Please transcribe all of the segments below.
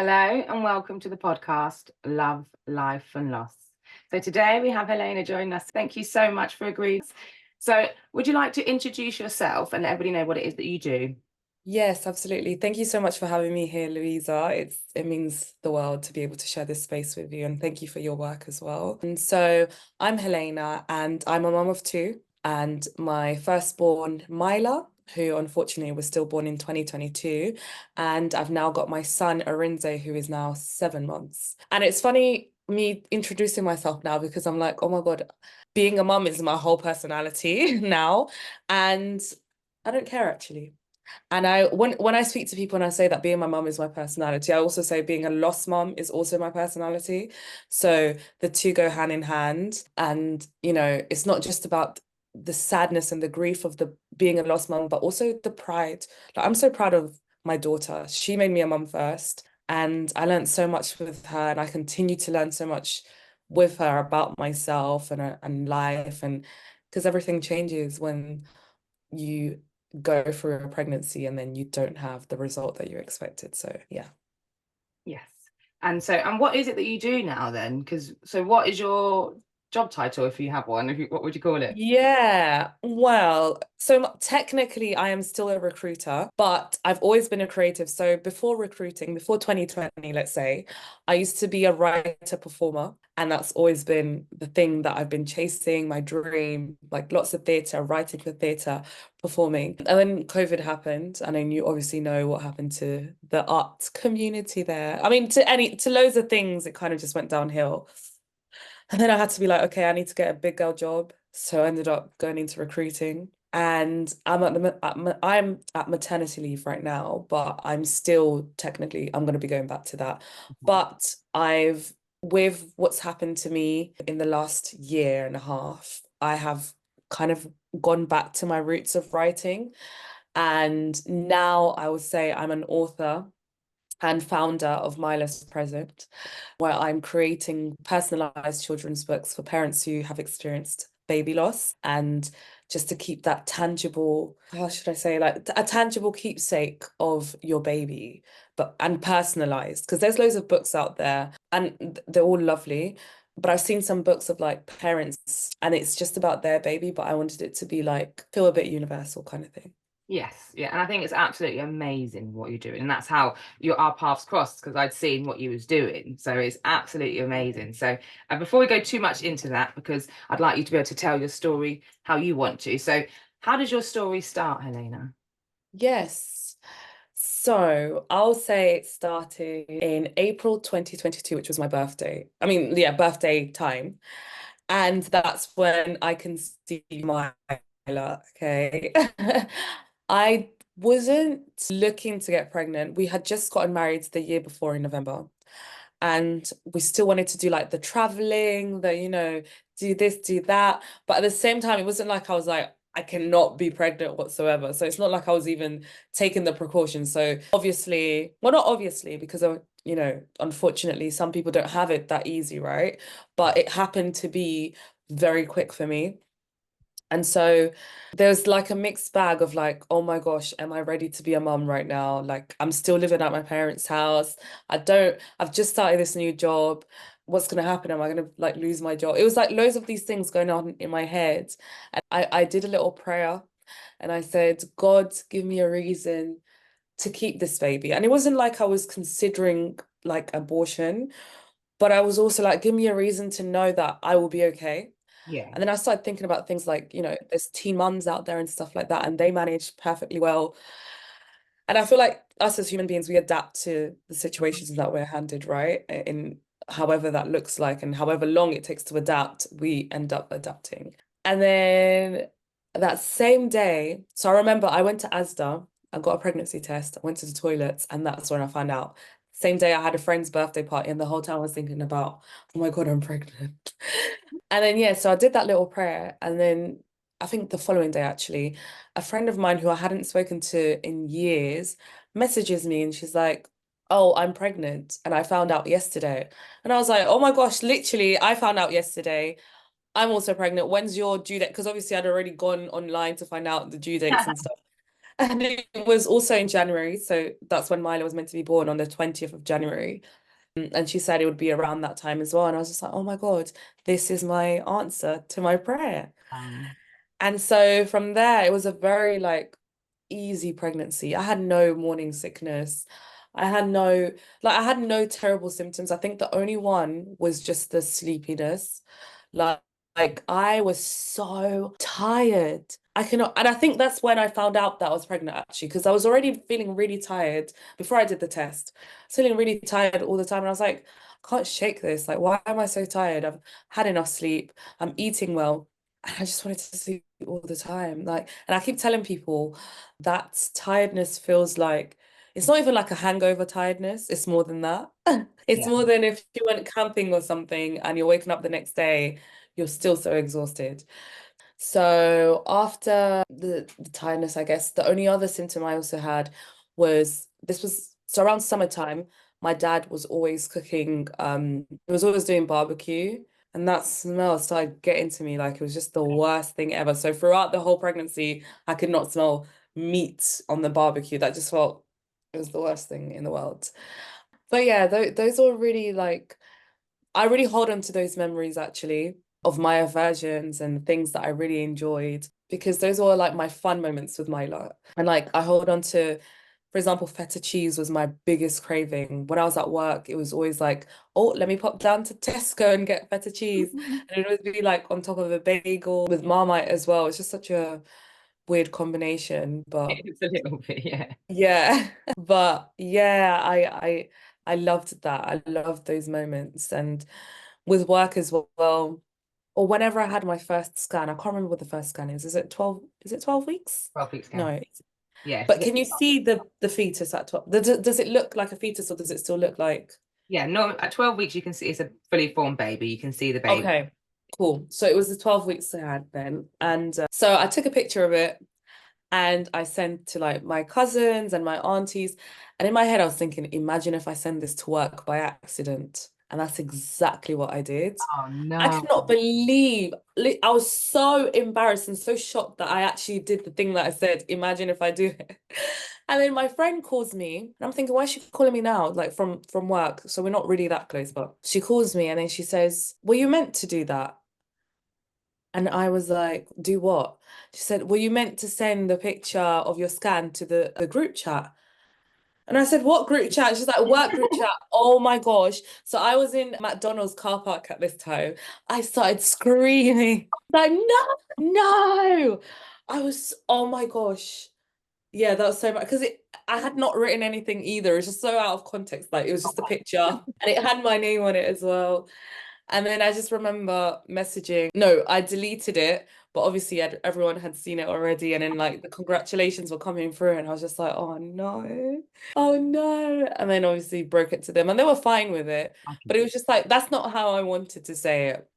Hello and welcome to the podcast, Love, Life and Loss. So today we have Helena joining us. Thank you so much for agreeing. So would you like to introduce yourself and let everybody know what it is that you do? Yes, absolutely. Thank you so much for having me here, Louisa. It means the world to be able to share this space with you, and thank you for your work as well. And so I'm Helena, and I'm a mum of two, and my firstborn, Maila, who unfortunately was still born in 2022, and I've now got my son, Arinze, who is now 7 months. And it's funny me introducing myself now because I'm like, oh my God, being a mum is my whole personality now, and I don't care actually. And when I speak to people and I say that being my mum is my personality, I also say being a lost mum is also my personality. So the two go hand in hand. And, it's not just about the sadness and the grief of the being a lost mum, but also the pride. Like I'm so proud of my daughter. She made me a mum first. And I learned so much with her, and I continue to learn so much with her about myself and life, and because everything changes when you go through a pregnancy and then you don't have the result that you expected. So yeah. Yes. And what is it that you do now then? So what is your job title if you have one? What would you call it? Yeah, well, so technically I am still a recruiter, but I've always been a creative. So before recruiting, before 2020, let's say, I used to be a writer performer, and that's always been the thing that I've been chasing, my dream, like lots of theatre, writing for theatre, performing. And then COVID happened, and then you obviously know what happened to the art community there. I mean, to loads of things, it kind of just went downhill. And then I had to be like, okay, I need to get a big girl job. So I ended up going into recruiting. And I'm at maternity leave right now, but I'm still technically I'm going to be going back to that. But I've with what's happened to me in the last year and a half, I have kind of gone back to my roots of writing. And now I would say I'm an author and founder of Maila's Present, where I'm creating personalized children's books for parents who have experienced baby loss, and just to keep that tangible, how should I say, like a tangible keepsake of your baby, but and personalized, because there's loads of books out there and they're all lovely. But I've seen some books of like parents and it's just about their baby, but I wanted it to be like feel a bit universal kind of thing. Yes, yeah, and I think it's absolutely amazing what you're doing, and that's how our paths crossed because I'd seen what you was doing. So it's absolutely amazing. So before we go too much into that, because I'd like you to be able to tell your story how you want to. So how does your story start, Helena? Yes. So I'll say it started in April 2022, which was my birthday. I mean, yeah, birthday time. And that's when I conceived my Maila, okay. I wasn't looking to get pregnant. We had just gotten married the year before in November. And we still wanted to do like the traveling, do this, do that. But at the same time, it wasn't like I was like, I cannot be pregnant whatsoever. So it's not like I was even taking the precautions. So obviously, well, not obviously, because unfortunately, some people don't have it that easy, right? But it happened to be very quick for me. And so there's like a mixed bag of like, oh my gosh, am I ready to be a mum right now? Like I'm still living at my parents' house. I've just started this new job. What's gonna happen? Am I gonna like lose my job? It was like loads of these things going on in my head. And I did a little prayer and I said, God, give me a reason to keep this baby. And it wasn't like I was considering like abortion, but I was also like, give me a reason to know that I will be okay. Yeah. And then I started thinking about things like, there's teen mums out there and stuff like that, and they manage perfectly well. And I feel like us as human beings, we adapt to the situations that we're handed, right? In however that looks like and however long it takes to adapt, we end up adapting. And then that same day, so I remember I went to Asda, I got a pregnancy test, I went to the toilets, and that's when I found out. Same day I had a friend's birthday party, and the whole time I was thinking about, oh my God, I'm pregnant. And then yeah, so I did that little prayer, and then I think the following day actually, a friend of mine who I hadn't spoken to in years messages me and she's like, "Oh, I'm pregnant and I found out yesterday." And I was like, "Oh my gosh, literally, I found out yesterday. I'm also pregnant. When's your due date?" Because obviously I'd already gone online to find out the due dates and stuff. And it was also in January. So that's when Mila was meant to be born on the 20th of January. And she said it would be around that time as well. And I was just like, oh my God, this is my answer to my prayer. Um, And so from there, it was a very like easy pregnancy. I had no morning sickness. I had no terrible symptoms. I think the only one was just the sleepiness. Like, like I was so tired. I cannot, and I think that's when I found out that I was pregnant actually, because I was already feeling really tired before I did the test. I was feeling really tired all the time. And I was like, I can't shake this. Like, why am I so tired? I've had enough sleep. I'm eating well. And I just wanted to sleep all the time. Like, and I keep telling people that tiredness feels like it's not even like a hangover tiredness. It's more than that. It's yeah, more than if you went camping or something and you're waking up the next day, you're still so exhausted. So after the tiredness, I guess the only other symptom I also had was this was so around summertime, my dad was always cooking, he was always doing barbecue. And that smell started getting to me like it was just the worst thing ever. So throughout the whole pregnancy, I could not smell meat on the barbecue. That just felt it was the worst thing in the world. But yeah, th those were really like I really hold on to those memories actually of my aversions and things that I really enjoyed because those were like my fun moments with Mila. And like I hold on to, for example, feta cheese was my biggest craving. When I was at work, it was always like, oh, let me pop down to Tesco and get feta cheese. And it would be like on top of a bagel with Marmite as well. It's just such a weird combination, but it's a little bit, yeah. yeah. But yeah, I loved that. I loved those moments. And with work as well, or whenever I had my first scan, I can't remember what the first scan is. Is it 12 weeks? 12 week No. scan. Yeah, But can you see the fetus at 12? Does it look like a fetus or does it still look like yeah, no, at 12 weeks you can see it's a fully formed baby. You can see the baby. okay, cool. So it was the 12 weeks I had then. And so I took a picture of it and I sent to like my cousins and my aunties. And in my head, I was thinking, imagine if I send this to work by accident. And that's exactly what I did. Oh I no. cannot believe I was so embarrassed and so shocked that I actually did the thing that I said, imagine if I do it. And then my friend calls me and I'm thinking, why is she calling me now? Like from work. So we're not really that close, but she calls me and then she says, were you meant to do that? And I was like, do what? She said, were you meant to send the picture of your scan to the group chat? And I said, what group chat? She's like, work group chat. Oh my gosh. So I was in McDonald's car park at this time. I started screaming, like, no, no. Oh my gosh. Yeah, that was so bad because I had not written anything either. It's just so out of context. Like it was just a picture and it had my name on it as well. And then I just remember messaging. No, I deleted it, but obviously everyone had seen it already. And then like the congratulations were coming through, and I was just like, oh no, oh no. And then obviously broke it to them, and they were fine with it. But it was just like that's not how I wanted to say it.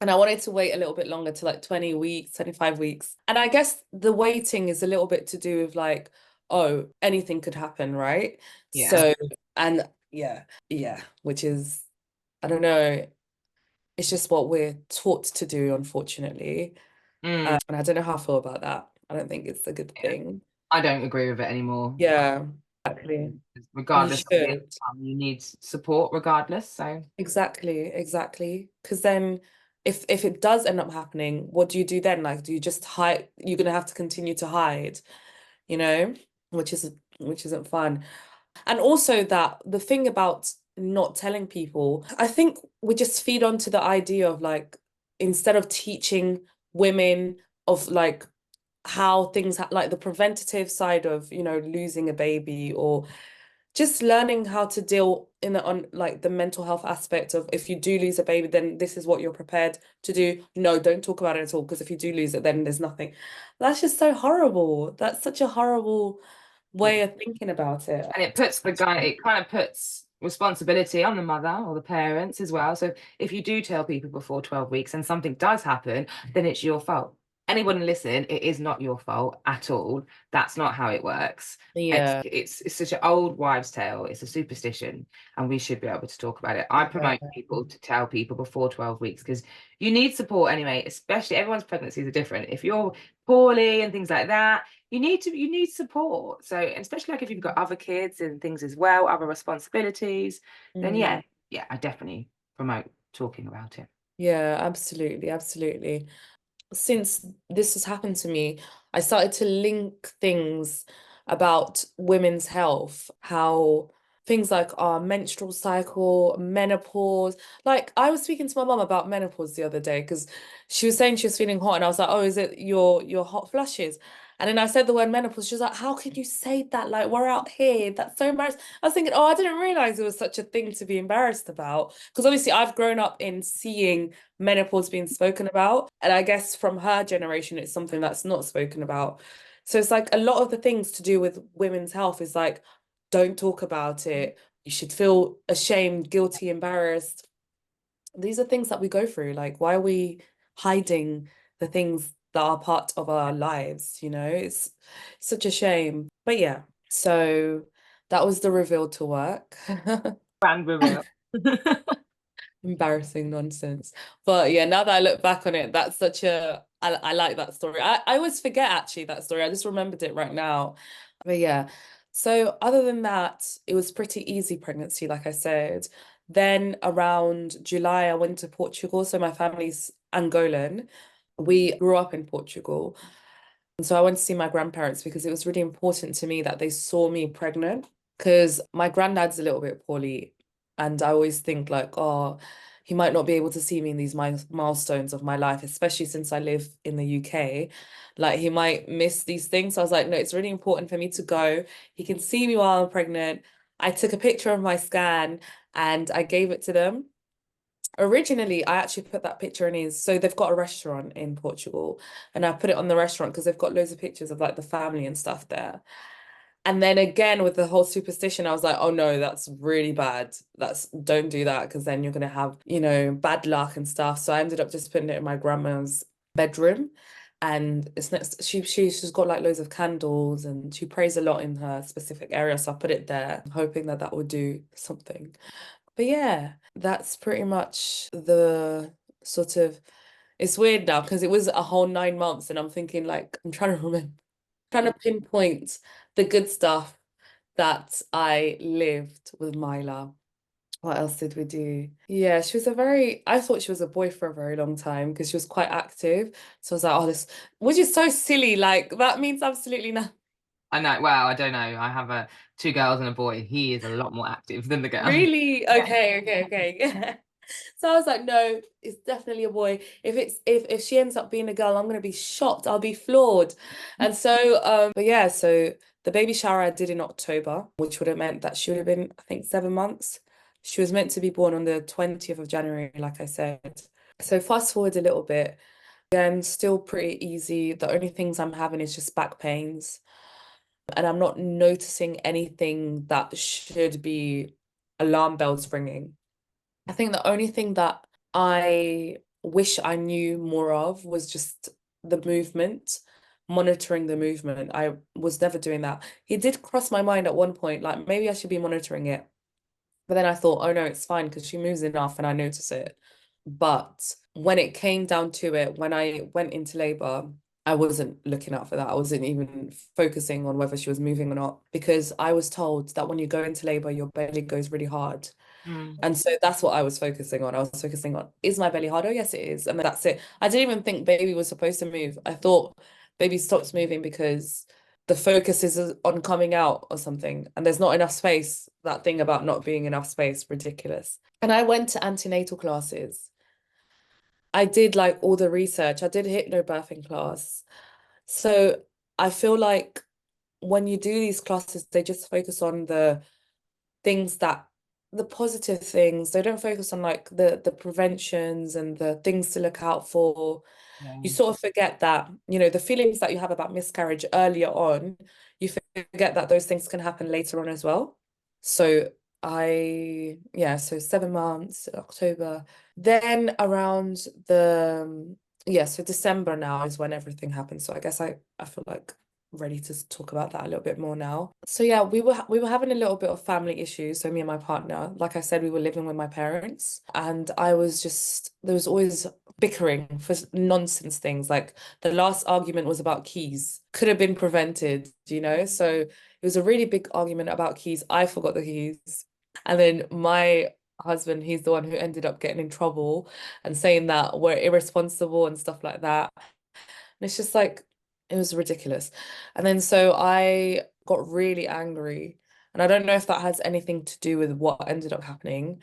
And I wanted to wait a little bit longer to like 20 weeks, 25 weeks. And I guess the waiting is a little bit to do with like, oh, anything could happen, right? Yeah. So, and yeah, which is, I don't know, it's just what we're taught to do, unfortunately. Mm, And I don't know how I feel about that. I don't think it's a good yeah. thing. I don't agree with it anymore. Yeah, exactly. And you Regardless of the should. outcome, you need support regardless. So Exactly, exactly. Because then if it does end up happening, what do you do then? Like, do you just hide? You're gonna have to continue to hide, you know, which is which isn't fun. And also that the thing about not telling people, I think we just feed onto the idea of like instead of teaching women of like how things like the preventative side of, you know, losing a baby or just learning how to deal in the on like the mental health aspect of if you do lose a baby, then this is what you're prepared to do. No, don't talk about it at all because if you do lose it, then there's nothing. That's just so horrible. That's such a horrible yeah. way of thinking about it. And it puts the guy, it kind of puts responsibility on the mother or the parents as well. So if you do tell people before 12 weeks and something does happen, then it's your fault. anyone listen, it is not your fault at all. That's not how it works. Yeah. It's such an old wives' tale. It's a superstition, and we should be able to talk about it. I Yeah. promote people to tell people before 12 weeks because you need support anyway, especially everyone's pregnancies are different. If you're poorly and things like that, you need support. So, and especially like if you've got other kids and things as well, other responsibilities, then Mm. yeah, I definitely promote talking about it. Yeah, absolutely, absolutely. Since this has happened to me, I started to link things about women's health, how things like our menstrual cycle, menopause. Like I was speaking to my mum about menopause the other day because she was saying she was feeling hot, and I was like, "Oh, is it your hot flushes?" And then I said the word menopause. She was like, "How can you say that? Like we're out here. That's so embarrassing." I was thinking, "Oh, I didn't realize it was such a thing to be embarrassed about." Because obviously I've grown up in seeing menopause being spoken about. And I guess from her generation, it's something that's not spoken about. So it's like a lot of the things to do with women's health is like, don't talk about it. You should feel ashamed, guilty, embarrassed. These are things that we go through. Like, why are we hiding the things that are part of our lives? It's such a shame. But yeah, so that was the reveal to work. Brand reveal. Embarrassing nonsense. But yeah, now that I look back on it, that's such I like that story. I always forget actually that story. I just remembered it right now. But yeah. So other than that, it was pretty easy pregnancy, like I said. Then around July, I went to Portugal. So my family's Angolan. We grew up in Portugal. And so I went to see my grandparents because it was really important to me that they saw me pregnant because my granddad's a little bit poorly. And I always think like, oh, he might not be able to see me in these milestones of my life, especially since I live in the UK. Like he might miss these things. So I was like, no, it's really important for me to go. He can see me while I'm pregnant. I took a picture of my scan and I gave it to them. Originally, I actually put that picture in his, so they've got a restaurant in Portugal, and I put it on the restaurant because they've got loads of pictures of like the family and stuff there. And then again with the whole superstition, I was like, oh no, that's really bad. Don't do that because then you're gonna have, bad luck and stuff. So I ended up just putting it in my grandma's bedroom. And it's next, she's got like loads of candles and she prays a lot in her specific area. So I put it there, hoping that that would do something. But yeah, that's pretty much the sort of it's weird now because it was a whole 9 months and I'm thinking like I'm trying to remember, trying to pinpoint the good stuff that I lived with Maila. What else did we do? Yeah, I thought she was a boy for a very long time because she was quite active. So I was like, oh, which is so silly. Like that means absolutely nothing. I know. Well, I don't know. I have two girls and a boy. He is a lot more active than the girl. Really? Yeah. Okay, okay, okay. So I was like, no, it's definitely a boy. If she ends up being a girl, I'm gonna be shocked. I'll be floored. And so but yeah, so the baby shower I did in October, which would have meant that she would have been, I think, 7 months. She was meant to be born on the 20th of January, like I said. So fast forward a little bit, again, still pretty easy. The only things I'm having is just back pains. And I'm not noticing anything that should be alarm bells ringing. I think the only thing that I wish I knew more of was just the movement, monitoring the movement. I was never doing that. It did cross my mind at one point, like maybe I should be monitoring it. But then I thought, oh no, it's fine because she moves enough and I notice it. But when it came down to it, when I went into labor, I wasn't looking out for that. I wasn't even focusing on whether she was moving or not because I was told that when you go into labor, your belly goes really hard. Mm. And so that's what I was focusing on. I was focusing on, is my belly hard? Oh, yes, it is. And then that's it. I didn't even think baby was supposed to move. I thought baby stops moving because the focus is on coming out or something. And there's not enough space. That thing about not being enough space, ridiculous. And I went to antenatal classes. I did like all the research. I did hypnobirthing class. So I feel like when you do these classes, they just focus on things that the positive things. They don't focus on like the preventions and the things to look out for. You Yeah. sort of forget that, the feelings that you have about miscarriage earlier on, you forget that those things can happen later on as well. So yeah, so 7 months, October. Then around the yeah, so December now is when everything happened. So I guess I feel like ready to talk about that a little bit more now. So yeah, we were having a little bit of family issues. So me and my partner, like I said, we were living with my parents, and I was just there was always bickering for nonsense things. Like the last argument was about keys. Could have been prevented, you know? So it was a really big argument about keys. I forgot the keys. And then my husband, he's the one who ended up getting in trouble and saying that we're irresponsible and stuff like that. And it's just like, it was ridiculous. And then so I got really angry. And I don't know if that has anything to do with what ended up happening.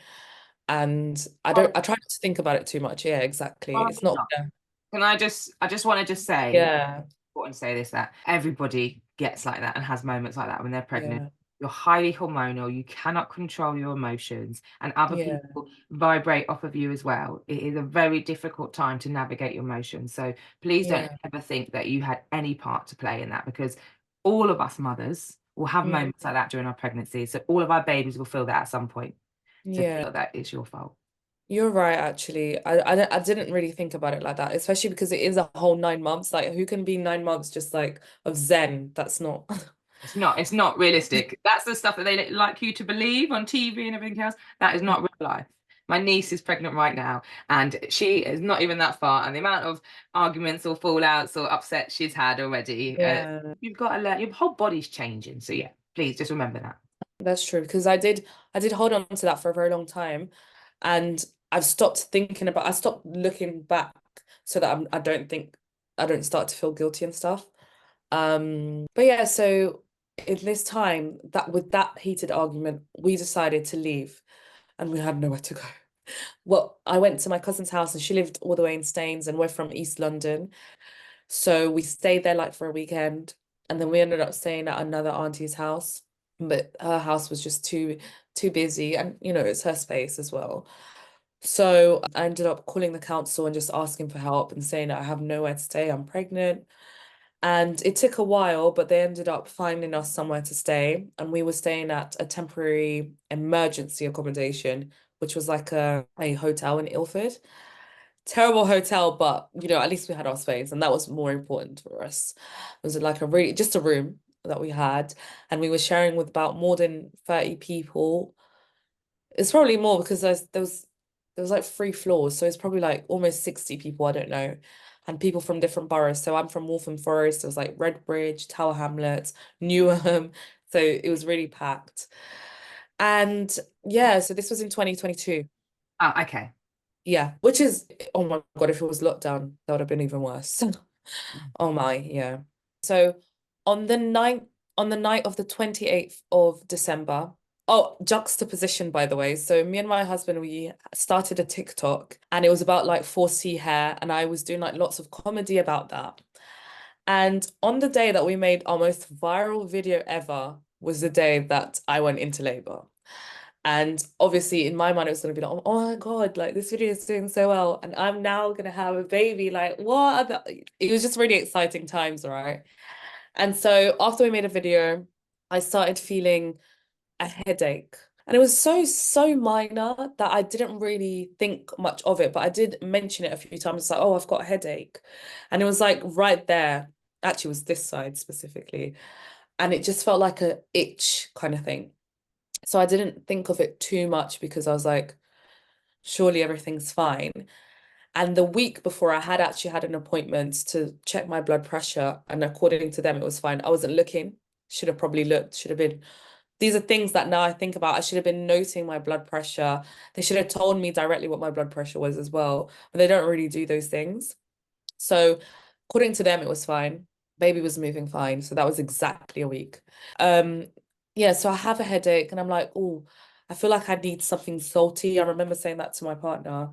And I try not to think about it too much. Yeah, exactly. It's not, Can I just want to just say, yeah, important to say this, that everybody gets like that and has moments like that when they're pregnant. yeah, You're highly hormonal, you cannot control your emotions, and other yeah, people vibrate off of you as well. It is a very difficult time to navigate your emotions. So please don't yeah, ever think that you had any part to play in that, because all of us mothers will have mm, moments like that during our pregnancy. So all of our babies will feel that at some point. So yeah. feel that it's your fault. You're right, actually. I didn't really think about it like that, especially because it is a whole 9 months. Like, who can be 9 months just like of Zen? That's not. It's not realistic. That's the stuff that they like you to believe on TV and everything else. That is not real life. My niece is pregnant right now, and she is not even that far. And the amount of arguments or fallouts or upsets she's had already, Yeah, you've got to let your whole body's changing. So yeah, please just remember that. that's true. Because I did hold on to that for a very long time, and I stopped looking back so that I don't start to feel guilty and stuff. But yeah, so in this time that with that heated argument, we decided to leave, and we had nowhere to go. Well, I went to my cousin's house and she lived all the way in Staines and we're from East London. So we stayed there like for a weekend and then we ended up staying at another auntie's house. But her house was just too busy and it's her space as well. So I ended up calling the council and just asking for help and saying that I have nowhere to stay, I'm pregnant. And it took a while, but they ended up finding us somewhere to stay. And we were staying at a temporary emergency accommodation, which was like a hotel in Ilford. Terrible hotel, but at least we had our space, and that was more important for us. It was like just a room that we had, and we were sharing with about more than 30 people. It's probably more because there was like 3 floors, so it's probably like almost 60 people, I don't know. And people from different boroughs. So I'm from Waltham Forest, there was like Redbridge, Tower Hamlets, Newham. So it was really packed. And yeah, so this was in 2022. Oh, okay. Yeah, which is, oh my God, if it was lockdown, that would have been even worse. Oh my, yeah. So on the ninth, on the night of the 28th of December, oh, juxtaposition, by the way. So me and my husband, we started a TikTok and it was about like 4C hair, and I was doing like lots of comedy about that. And on the day that we made our most viral video ever was the day that I went into labor. And obviously, in my mind, it was going to be like, oh my God, like this video is doing so well. And I'm now going to have a baby. Like, what? It was just really exciting times, right? And so after we made a video, I started feeling a headache. And it was so minor that I didn't really think much of it. But I did mention it a few times. It's like, oh, I've got a headache. And it was like right there. Actually, it was this side specifically. And it just felt like a itch kind of thing. So I didn't think of it too much because I was like, surely everything's fine. And the week before, I had actually had an appointment to check my blood pressure. And according to them, it was fine. I wasn't looking. Should have probably looked, should have been. These are things that now I think about. I should have been noting my blood pressure. They should have told me directly what my blood pressure was as well. But they don't really do those things. So according to them, it was fine. Baby was moving fine. So that was exactly a week. Um, yeah, so I have a headache and I'm like, oh, I feel like I need something salty. I remember saying that to my partner.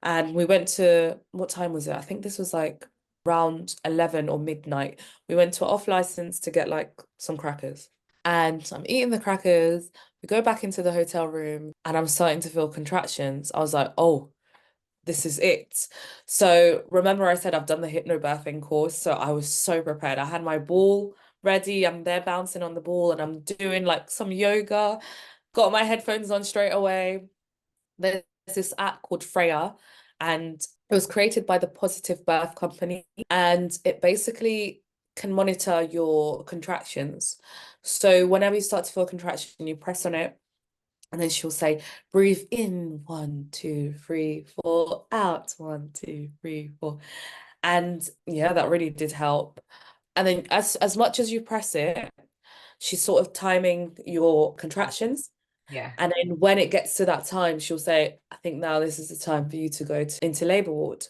And we went to, what time was it? I think this was like around 11 or midnight. We went to an off license to get like some crackers. And I'm eating the crackers. We go back into the hotel room and I'm starting to feel contractions. I was like, oh, this is it. So remember I said I've done the hypnobirthing course, so I was so prepared. I had my ball ready. I'm there bouncing on the ball and I'm doing like some yoga. Got my headphones on straight away. There's this app called Freya, and It was created by the Positive Birth Company, and it basically can monitor your contractions. So whenever you start to feel a contraction, you press on it, and then she'll say, breathe in, 1, 2, 3, 4, out, 1, 2, 3, 4. And yeah, that really did help. And then as much as you press it, she's sort of timing your contractions. Yeah. And then when it gets to that time, she'll say, I think now this is the time for you to go into labor ward.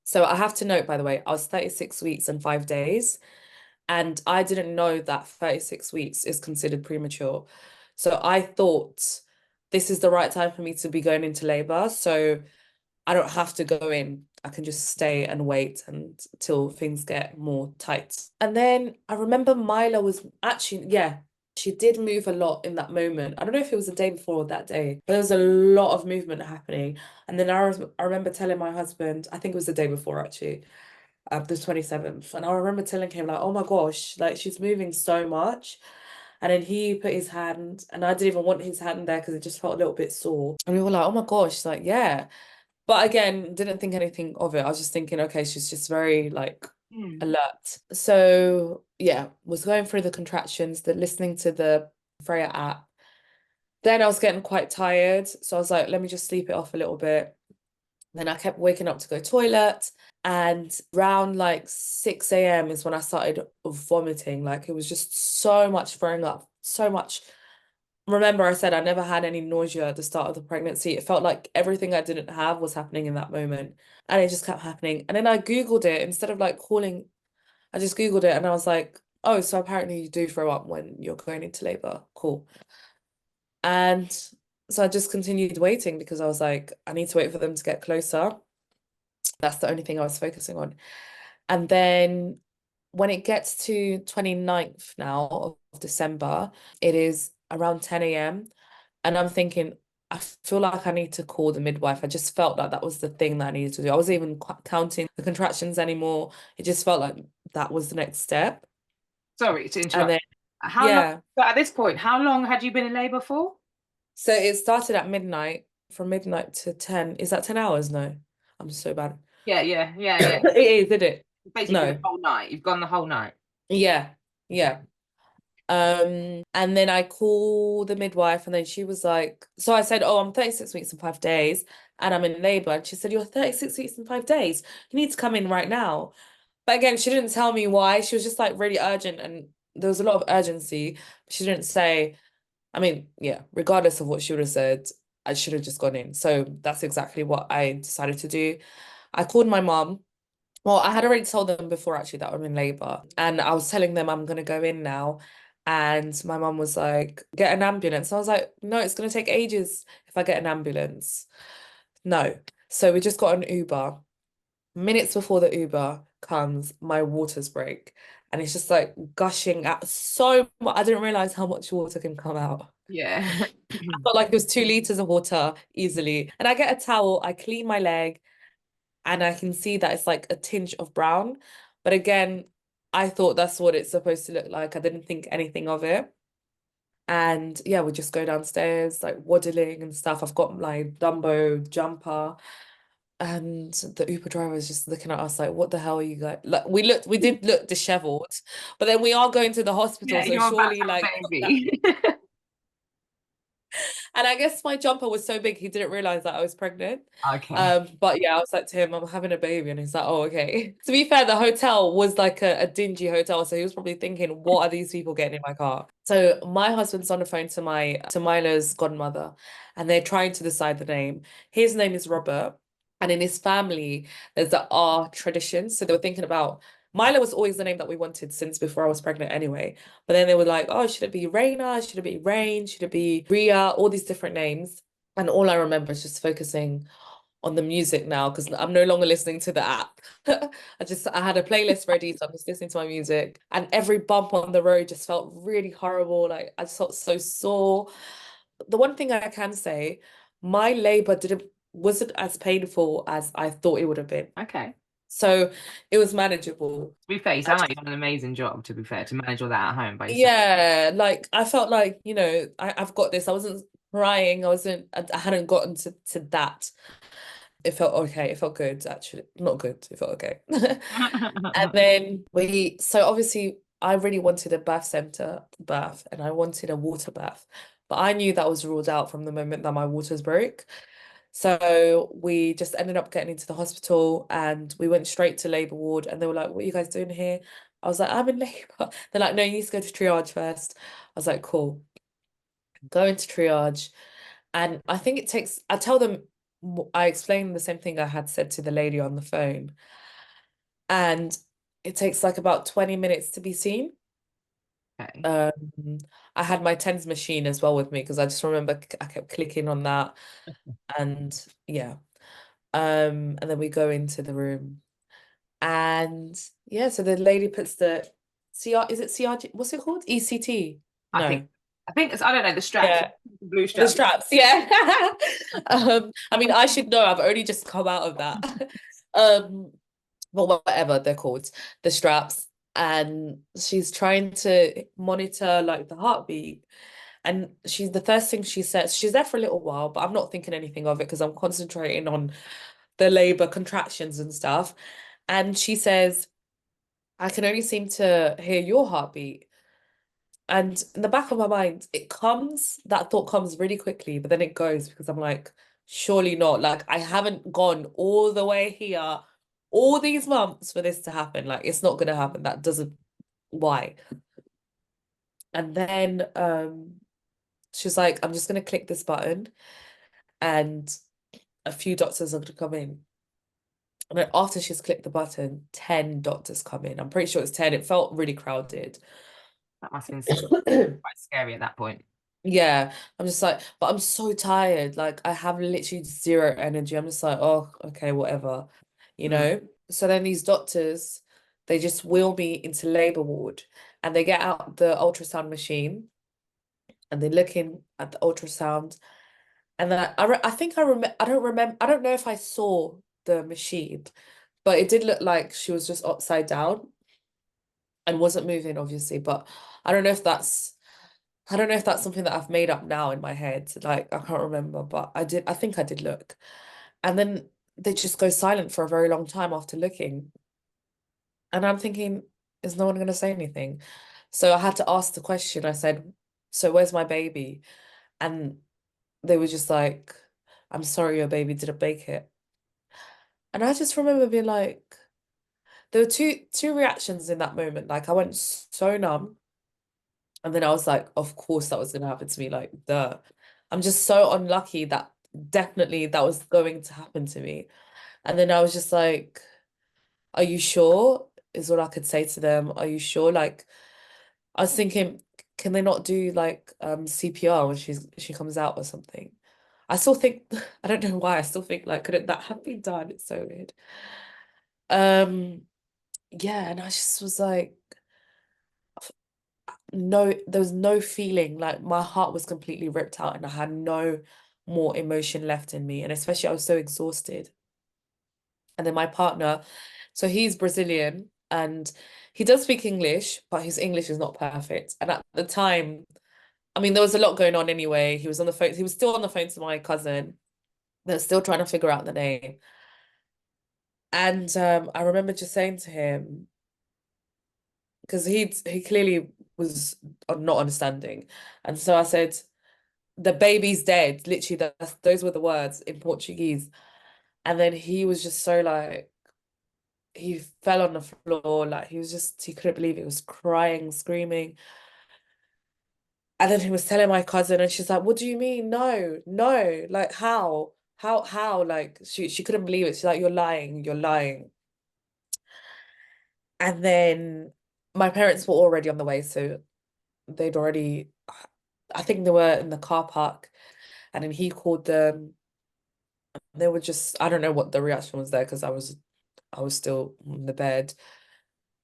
So I have to note, by the way, I was 36 weeks and 5 days, and I didn't know that 36 weeks is considered premature. So I thought this is the right time for me to be going into labor. So I don't have to go in. I can just stay and wait until things get more tight. And then I remember Maila was actually, yeah, she did move a lot in that moment. I don't know if it was the day before or that day, but there was a lot of movement happening. And then I remember telling my husband, I think it was the day before actually, the 27th. And I remember telling him, like, oh my gosh, like she's moving so much. And then he put his hand, and I didn't even want his hand there because it just felt a little bit sore. And we were like, oh my gosh, like, yeah. But again, didn't think anything of it. I was just thinking, okay, she's just very like Hmm. alert. So yeah, was going through the contractions, the listening to the Freya app. Then I was getting quite tired. So I was like, let me just sleep it off a little bit. Then I kept waking up to go toilet. And around like 6 a.m. is when I started vomiting. Like it was just so much throwing up, so much. Remember, I said I never had any nausea at the start of the pregnancy. It felt like everything I didn't have was happening in that moment. And it just kept happening. And then I Googled it instead of like calling, I just Googled it and I was like, oh, so apparently you do throw up when you're going into labor. Cool. And so I just continued waiting because I was like, I need to wait for them to get closer. That's the only thing I was focusing on. And then when it gets to 29th now of December, it is around 10 a.m. And I'm thinking, I feel like I need to call the midwife. I just felt like that was the thing that I needed to do. I wasn't even counting the contractions anymore. It just felt like that was the next step. Sorry to And interrupt. then, How long, yeah. but at this point, how long had you been in labor for? So it started at midnight, from midnight to 10. Is that 10 hours? No, I'm so bad. Yeah, yeah, yeah, yeah. It is, isn't it? Basically the No. whole night. You've gone the whole night. Yeah. Okay. Yeah. And then I call the midwife, and then she was like, so I said, oh, I'm 36 weeks and 5 days, and I'm in labor. And she said, you're 36 weeks and 5 days. You need to come in right now. But again, she didn't tell me why. She was just like really urgent, and there was a lot of urgency. She didn't say, I mean, yeah, regardless of what she would have said, I should have just gone in. So that's exactly what I decided to do. I called my mom. Well, I had already told them before actually that I'm in labor, and I was telling them I'm gonna go in now. And my mum was like, get an ambulance. I was like, no, it's gonna take ages if I get an ambulance. No. So we just got an Uber. Minutes before the Uber comes, my waters break. And it's just like gushing out so much. I didn't realize how much water can come out. Yeah. I felt like it was 2 liters of water easily. And I get a towel, I clean my leg, and I can see that it's like a tinge of brown. But again, I thought that's what it's supposed to look like. I didn't think anything of it. And yeah, we just go downstairs, like waddling and stuff. I've got my Dumbo jumper, and the Uber driver is just looking at us like, what the hell are you guys? Like we did look disheveled, but then we are going to the hospital, Yeah, so you're about surely to have like a baby. And I guess my jumper was so big he didn't realize that I was pregnant. Okay. But yeah, I was like to him, I'm having a baby, and he's like, oh, okay. To be fair, the hotel was like a dingy hotel, so he was probably thinking, what are these people getting in my car? So my husband's on the phone to my to Milo's godmother, and they're trying to decide the name. His name is Robert, and in his family, there's the R tradition. So they were thinking about Milo was always the name that we wanted since before I was pregnant anyway. But then they were like, oh, should it be Raina? Should it be Rain? Should it be Ria? All these different names. And all I remember is just focusing on the music now because I'm no longer listening to the app. I had a playlist ready, so I'm just listening to my music. And every bump on the road just felt really horrible. Like I just felt so sore. The one thing I can say, my labor didn't wasn't as painful as I thought it would have been. Okay. So it was manageable. To be fair, you I sound like just, you've done an amazing job, to be fair, to manage all that at home by yourself. yeah, like I felt like, I've got this. I wasn't crying. I hadn't gotten to that. It felt okay. It felt good, actually. Not good. It felt okay. And then so obviously I really wanted a bath center bath and I wanted a water bath. But I knew that was ruled out from the moment that my waters broke. So we just ended up getting into the hospital and we went straight to labor ward and they were like, "What are you guys doing here?" I was like, "I'm in labor." They're like, "No, you need to go to triage first." I was like, "Cool." Go into triage. And I think it takes, I tell them, I explain the same thing I had said to the lady on the phone. And it takes like about 20 minutes to be seen. Okay. Um, I had my TENS machine as well with me because I just remember I kept clicking on that and yeah. And then we go into the room and yeah, so the lady puts the CR, is it CRG? What's it called? ECT? I think No. I think it's, I don't know, the straps, Yeah. blue The straps. straps, yeah. I mean, I should know. I've only just come out of that. Um, but whatever they're called, the straps. And she's trying to monitor like the heartbeat. And she's the first thing she says, she's there for a little while, but I'm not thinking anything of it because I'm concentrating on the labor contractions and stuff. And she says, I can only seem to hear your heartbeat. And in the back of my mind, that thought comes really quickly, but then it goes because I'm like, surely not. Like, I haven't gone all the way here all these months for this to happen. Like, it's not gonna happen. That doesn't, why? And then she's like, I'm just gonna click this button and a few doctors are gonna come in. And then after she's clicked the button, 10 doctors come in. I'm pretty sure it's 10. It felt really crowded. That must have been quite scary at that point. Yeah, I'm just like, but I'm so tired. Like, I have literally zero energy. I'm just like, oh, okay, whatever, you Mm. know? So then these doctors, they just wheel me into labor ward and they get out the ultrasound machine and they're looking at the ultrasound. And then I think I don't remember, I don't know if I saw the machine, but it did look like she was just upside down and wasn't moving, obviously. But I don't know if that's I don't know if that's something that I've made up now in my head. Like I can't remember, but I think I did look. And then they just go silent for a very long time after looking. And I'm thinking, is no one going to say anything? So I had to ask the question. I said, so where's my baby? And they were just like, I'm sorry, your baby didn't make it. And I just remember being like, there were two reactions in that moment. Like I went so numb. And then I was like, of course that was gonna happen to me. Like, duh. I'm just so unlucky that definitely that was going to happen to me. And then I was just like, are you sure? Is what I could say to them. Are you sure? Like, I was thinking, can they not do like CPR when she comes out or something? I still think I don't know why, I still think like couldn't that have been done? It's so weird. Um, yeah, and I just was like, no, there was no feeling like my heart was completely ripped out and I had no more emotion left in me. And especially I was so exhausted. And then my partner, so he's Brazilian and he does speak English, but his English is not perfect. And at the time, I mean, there was a lot going on anyway. He was on the phone, he was still on the phone to my cousin. They're still trying to figure out the name. And I remember just saying to him, because he clearly was not understanding. And so I said, the baby's dead. Literally, those were the words in Portuguese. And then he was just so like, he fell on the floor. Like, he couldn't believe it. He was crying, screaming. And then he was telling my cousin, and she's like, what do you mean? No, no. Like, how? How? Like, she couldn't believe it. She's like, you're lying, you're lying. And then my parents were already on the way. So they'd already, I think they were in the car park. And then he called them. They were just, I don't know what the reaction was there because I was still in the bed.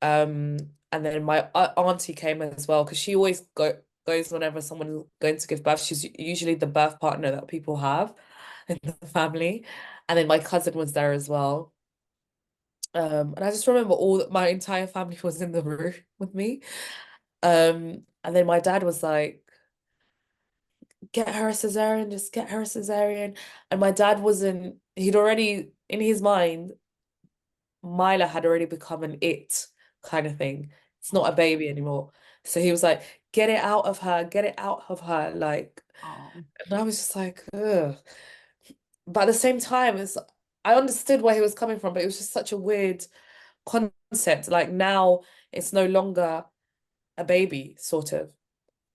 Um, and then my auntie came as well because she always goes whenever someone's going to give birth. She's usually the birth partner that people have in the family. And then my cousin was there as well. And I just remember my entire family was in the room with me. And then my dad was like, get her a cesarean, just get her a cesarean. And my dad wasn't, he'd already, in his mind, Maila had already become an it kind of thing. It's not a baby anymore. So he was like, get it out of her, get it out of her. Like, Oh. and I was just like, ugh. But at the same time, I understood where he was coming from, but it was just such a weird concept. Like now it's no longer a baby, sort of.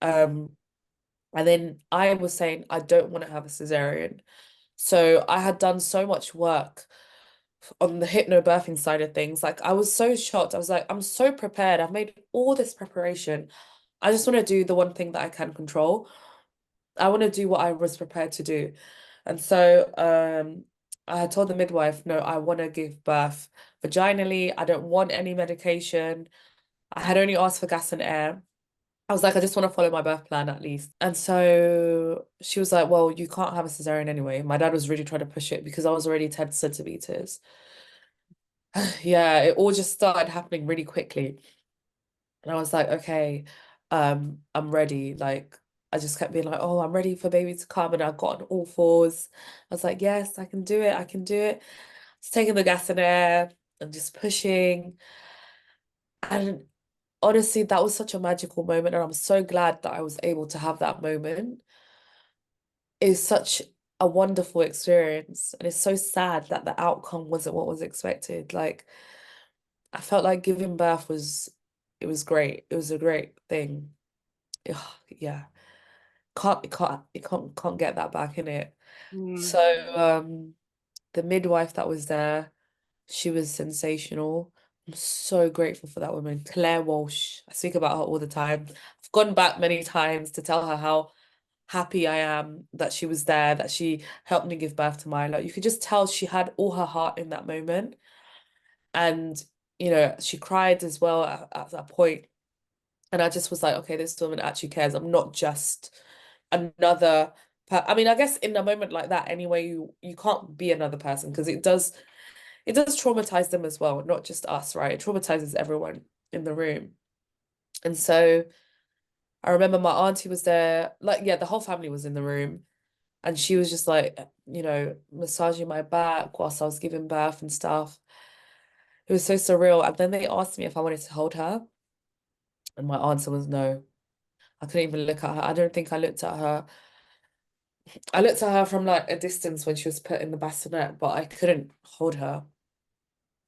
Um, and then I was saying I don't want to have a cesarean. So I had done so much work on the hypnobirthing side of things. Like I was so shocked. I was like, I'm so prepared. I've made all this preparation. I just want to do the one thing that I can control. I want to do what I was prepared to do. And so I had told the midwife, no, I want to give birth vaginally. I don't want any medication. I had only asked for gas and air. I was like, I just want to follow my birth plan at least. And so she was like, well, you can't have a cesarean anyway. My dad was really trying to push it because I was already 10 centimeters. Yeah, it all just started happening really quickly. And I was like, okay, I'm ready. Like, I just kept being like, oh, I'm ready for baby to come. And I got on all fours. I was like, yes, I can do it. I can do it. Just taking the gas and air and just pushing. And honestly, that was such a magical moment. And I'm so glad that I was able to have that moment. It's such a wonderful experience. And it's so sad that the outcome wasn't what was expected. Like, I felt like giving birth it was great. It was a great thing. Ugh, yeah. Can't get that back in it. Mm. So the midwife that was there, she was sensational. I'm so grateful for that woman, Claire Walsh. I speak about her all the time. I've gone back many times to tell her how happy I am that she was there, that she helped me give birth to Milo. You could just tell she had all her heart in that moment. And, she cried as well at that point. And I just was like, okay, this woman actually cares. I'm not just another I mean, I guess in a moment like that, anyway, you can't be another person because it does traumatize them as well, not just us, right? It traumatizes everyone in the room. And so I remember my auntie was there, like, yeah, the whole family was in the room. And she was just like, massaging my back whilst I was giving birth and stuff. It was so surreal. And then they asked me if I wanted to hold her. And my answer was no. I couldn't even look at her. I don't think I looked at her. I looked at her from like a distance when she was put in the bassinet, but I couldn't hold her.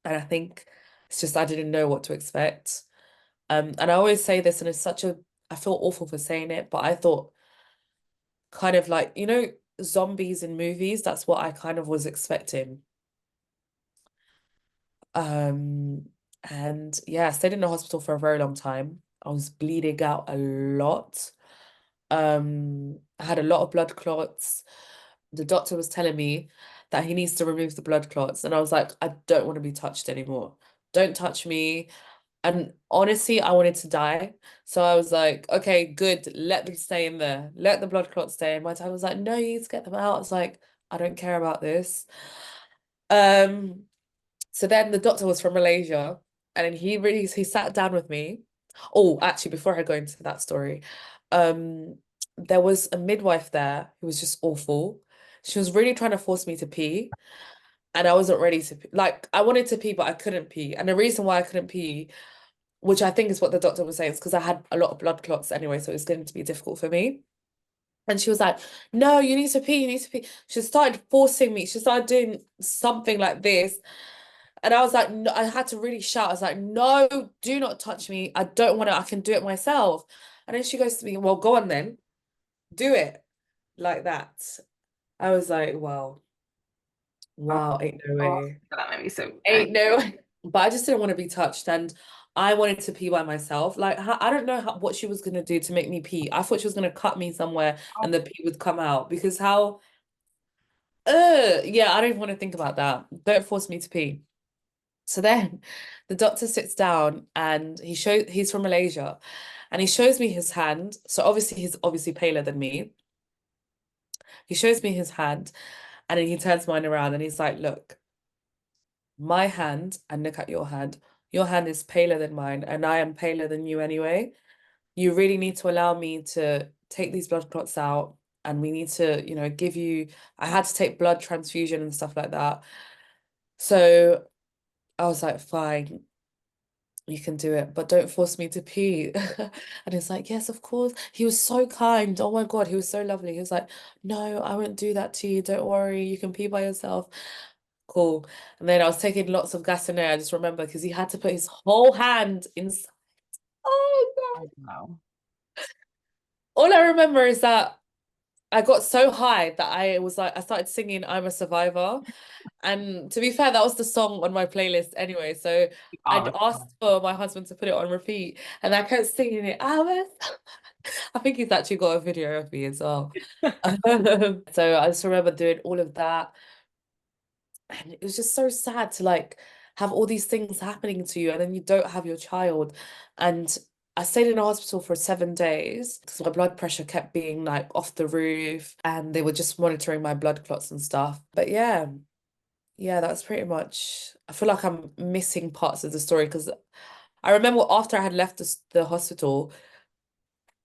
And I think it's just I didn't know what to expect. And I always say this, and I feel awful for saying it, but I thought kind of like, zombies in movies, that's what I kind of was expecting. Um, and yeah, I stayed in the hospital for a very long time. I was bleeding out a lot. I had a lot of blood clots. The doctor was telling me that he needs to remove the blood clots. And I was like, I don't want to be touched anymore. Don't touch me. And honestly, I wanted to die. So I was like, okay, good. Let them stay in there. Let the blood clots stay. And my dad was like, no, you need to get them out. I was like, I don't care about this. Um, so then the doctor was from Malaysia and then he sat down with me. Oh, actually, before I go into that story, um, there was a midwife there who was just awful. She was really trying to force me to pee, and I wasn't ready to pee. Like I wanted to pee, but I couldn't pee. And the reason why I couldn't pee, which I think is what the doctor was saying, is because I had a lot of blood clots anyway, so it was going to be difficult for me. And she was like, no, you need to pee, you need to pee. She started forcing me. She started doing something like this. And I was like, no, I had to really shout. I was like, no, do not touch me. I don't want to, I can do it myself. And then she goes to me, well, go on then, do it like that. I was like, wow, Oh, wow, ain't no oh, way. that made me so Ain't no way. But I just didn't want to be touched. And I wanted to pee by myself. Like, I don't know what she was going to do to make me pee. I thought she was going to cut me somewhere and the pee would come out because yeah, I don't even want to think about that. Don't force me to pee. So then the doctor sits down and he's from Malaysia and he shows me his hand. So obviously he's obviously paler than me. He shows me his hand and then he turns mine around and he's like, look, my hand and look at your hand. Your hand is paler than mine and I am paler than you anyway. You really need to allow me to take these blood clots out. and we need to, give you, I had to take blood transfusion and stuff like that. So I was like, fine, you can do it, but don't force me to pee. And it's like, yes, of course. He was so kind. Oh my God, he was so lovely. He was like, no, I won't do that to you. Don't worry, you can pee by yourself. Cool. And then I was taking lots of gas in there. I just remember because he had to put his whole hand inside. Oh God. Oh, wow. All I remember is that I got so high that I was like, I started singing I'm a Survivor. And to be fair, that was the song on my playlist anyway. So You I'd are. asked for my husband to put it on repeat, and I kept singing it. I think he's actually got a video of me as well. So I just remember doing all of that. And it was just so sad to like have all these things happening to you, and then you don't have your child. And I stayed in a hospital for 7 days because my blood pressure kept being like off the roof, and they were just monitoring my blood clots and stuff. But yeah, that's pretty much. I feel like I'm missing parts of the story because I remember after I had left the hospital,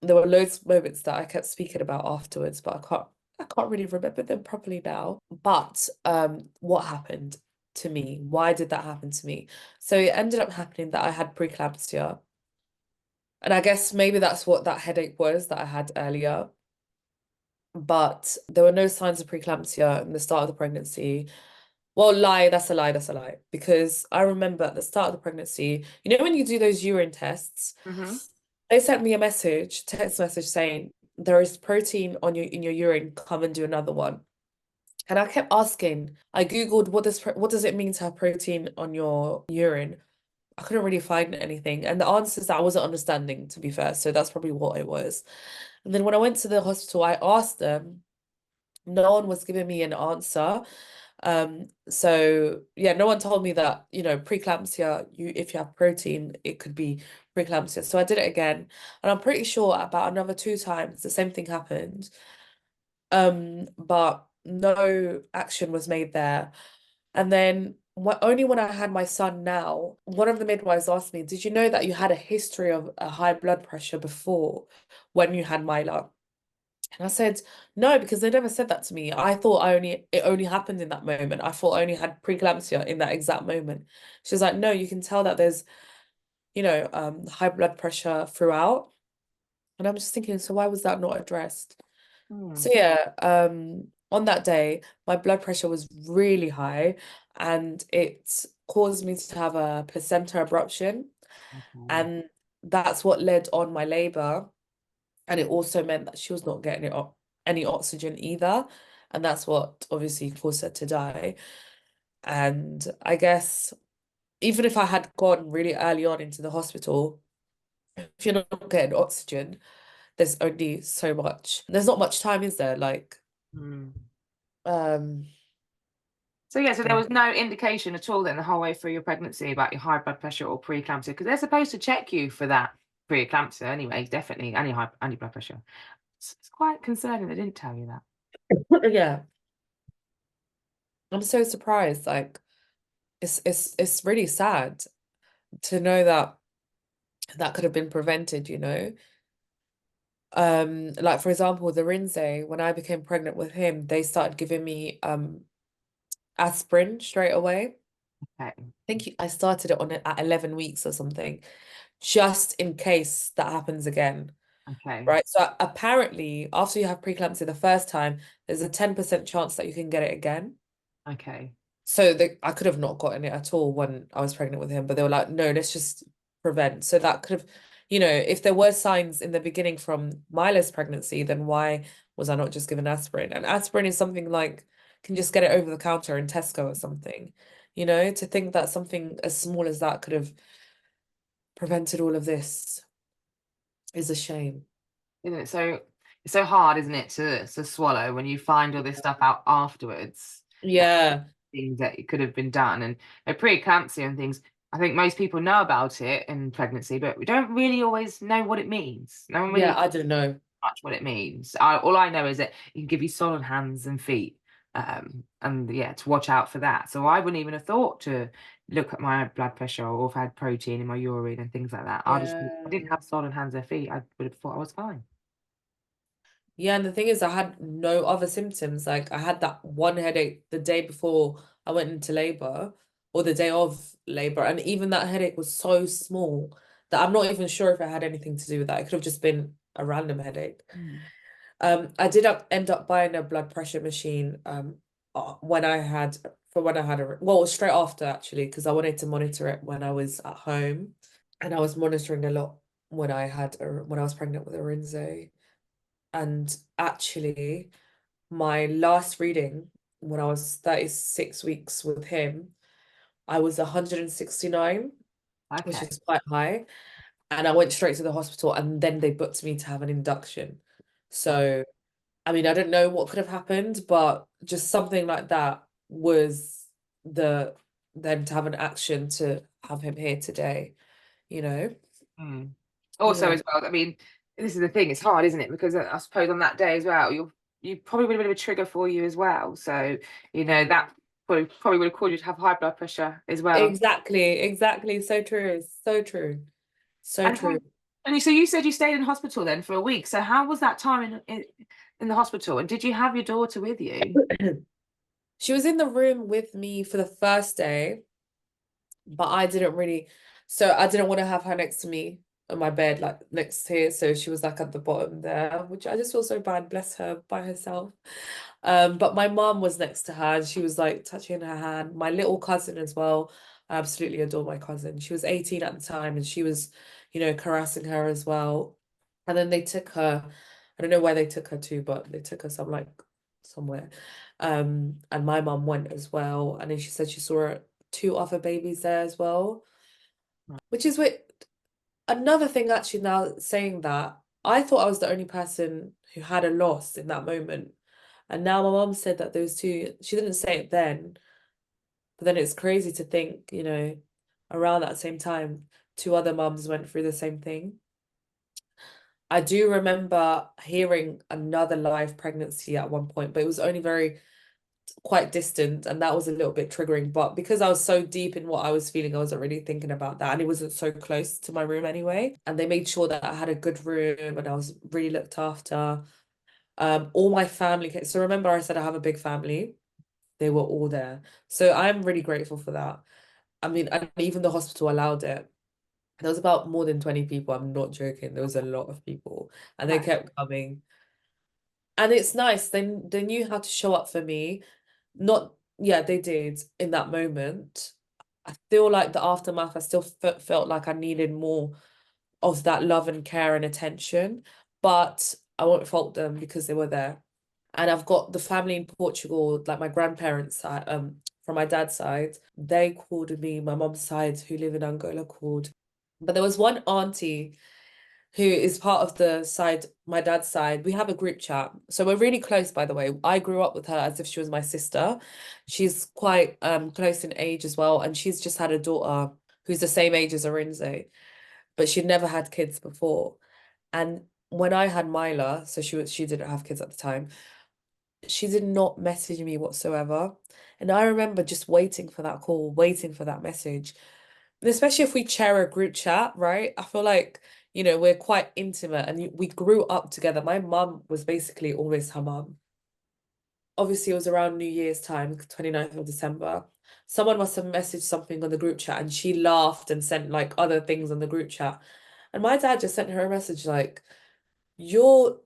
there were loads of moments that I kept speaking about afterwards, but I can't really remember them properly now. But what happened to me? Why did that happen to me? So it ended up happening that I had preeclampsia. And I guess maybe that's what that headache was that I had earlier. But there were no signs of preeclampsia in the start of the pregnancy. Well, lie, that's a lie, that's a lie. Because I remember at the start of the pregnancy, when you do those urine tests, Mm-hmm. they sent me a text message saying there is protein on your in your urine, come and do another one. And I kept asking, I Googled what does it mean to have protein on your urine? I couldn't really find anything. And the answers that I wasn't understanding, to be fair. So that's probably what it was. And then when I went to the hospital, I asked them, no one was giving me an answer. So yeah, no one told me that, preeclampsia, if you have protein, it could be preeclampsia. So I did it again, and I'm pretty sure about another 2 times the same thing happened. But no action was made there. And then only when I had my son now, one of the midwives asked me, "Did you know that you had a history of a high blood pressure before when you had Maila?" And I said, no, because they never said that to me. I thought it only happened in that moment. I thought I only had preeclampsia in that exact moment. She was like, no, you can tell that there's, high blood pressure throughout. And I'm just thinking, so why was that not addressed? So Hmm. yeah, on that day, my blood pressure was really high, and it caused me to have a placenta abruption. Okay. And that's what led on my labor. And it also meant that she was not getting any oxygen either. And that's what obviously caused her to die. And I guess even if I had gone really early on into the hospital, if you're not getting oxygen, there's only so much. There's not much time, is there? Like, Hmm. um, So yeah, so there was no indication at all then the whole way through your pregnancy about your high blood pressure or preeclampsia because they're supposed to check you for that preeclampsia anyway, definitely any blood pressure. It's quite concerning they didn't tell you that. yeah, I'm so surprised. Like, it's really sad to know that that could have been prevented. Like for example, the Rinze, when I became pregnant with him, they started giving me aspirin straight away. Okay. I think I started it on it at 11 weeks or something, just in case that happens again. Okay. Right. So apparently, after you have preeclampsia the first time, there's a 10% chance that you can get it again. Okay. So I could have not gotten it at all when I was pregnant with him, but they were like, no, let's just prevent. So that could have, if there were signs in the beginning from Mila's pregnancy, then why was I not just given aspirin? And aspirin is something like, can just get it over the counter in Tesco or something. To think that something as small as that could have prevented all of this is a shame. Isn't it so it's so hard, isn't it, to swallow when you find all this stuff out afterwards, Yeah, things that could have been done and preeclampsia and things. I think most people know about it in pregnancy, but we don't really always know what it means. No one really yeah, I don't know. much what it means. All I know is that it can give you swollen hands and feet, and yeah, to watch out for that. So I wouldn't even have thought to look at my blood pressure or if I had protein in my urine and things like that. I Yeah. didn't have swollen hands or feet. I would have thought I was fine. Yeah, and the thing is, I had no other symptoms. Like I had that one headache the day before I went into labor, or the day of labor, and even that headache was so small that I'm not even sure if it had anything to do with that. It could have just been a random headache. Mm. I did end up buying a blood pressure machine when I had when I had a well, it was straight after actually because I wanted to monitor it when I was at home, and I was monitoring a lot when when I was pregnant with Arinze. And actually, my last reading when I was 36 weeks with him, I was 169, which Okay. is quite high. And I went straight to the hospital and then they booked me to have an induction. Wow. So, I mean, I don't know what could have happened, but just something like that was the then to have an action to have him here today, you know? Mm. Also, Yeah. as well, I mean, this is the thing, it's hard, isn't it? Because I suppose on that day as well, you probably would have been a trigger for you as well. So, that probably would have caused you to have high blood pressure as well. Exactly, exactly. So true. So true. So And true. so you said you stayed in hospital then for a week. So how was that time in the hospital? And did you have your daughter with you? She was in the room with me for the first day, but I didn't want to have her next to me on my bed, like next here. So she was like at the bottom there, which I just feel so bad, bless her, by herself. But my mom was next to her and she was like touching her hand. My little cousin as well. I absolutely adore my cousin. She was 18 at the time and she was, caressing her as well. And then they took her, I don't know where they took her to, but they took her somewhere. And my mum went as well. And then she said she saw two other babies there as well, which is what another thing actually now saying that I thought I was the only person who had a loss in that moment. And now my mom said that those two, she didn't say it then, but then it's crazy to think, around that same time, two other mums went through the same thing. I do remember hearing another live pregnancy at one point, but it was only very quite distant, and that was a little bit triggering. But because I was so deep in what I was feeling, I wasn't really thinking about that, and it wasn't so close to my room anyway. And they made sure that I had a good room and I was really looked after. All my family came. So remember, I said I have a big family. They were all there, so I'm really grateful for that. I mean, and even the hospital allowed it. There was about more than 20 people. I'm not joking. There was a lot of people, and they Right. kept coming. And it's nice. They knew how to show up for me. Not, yeah, they did in that moment. I feel like the aftermath, I still felt like I needed more of that love and care and attention, but I won't fault them because they were there. And I've got the family in Portugal, like my grandparents, from my dad's side, they called me, my mom's side, who live in Angola, called. But there was one auntie who is part of the side, my dad's side. We have a group chat. So we're really close, by the way. I grew up with her as if she was my sister. She's quite close in age as well. And she's just had a daughter who's the same age as Arinze, but she'd never had kids before. And when I had Maila, so she didn't have kids at the time, she did not message me whatsoever. And I remember just waiting for that call, waiting for that message. And especially if we share a group chat, right? I feel like, we're quite intimate and we grew up together. My mum was basically always her mum. Obviously, it was around New Year's time, 29th of December. Someone must have messaged something on the group chat and she laughed and sent like other things on the group chat. And my dad just sent her a message like, your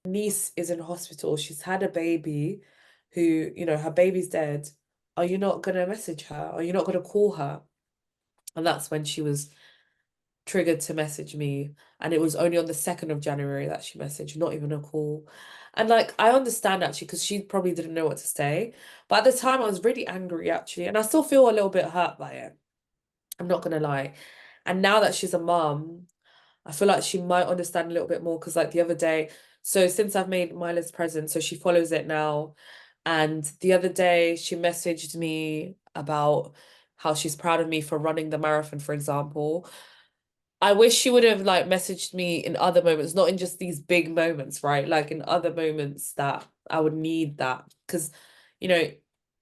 niece is in hospital. She's had a baby who, her baby's dead. Are you not gonna message her? Are you not gonna call her? And that's when she was triggered to message me. And it was only on the 2nd of January that she messaged, not even a call. And like, I understand actually, because she probably didn't know what to say. But at the time, I was really angry actually. And I still feel a little bit hurt by it. I'm not gonna lie. And now that she's a mum, I feel like she might understand a little bit more because like the other day, so since I've made Mila's present, so she follows it now. And the other day she messaged me about how she's proud of me for running the marathon, for example. I wish she would have like messaged me in other moments, not in just these big moments, right? Like in other moments that I would need that. Because, you know,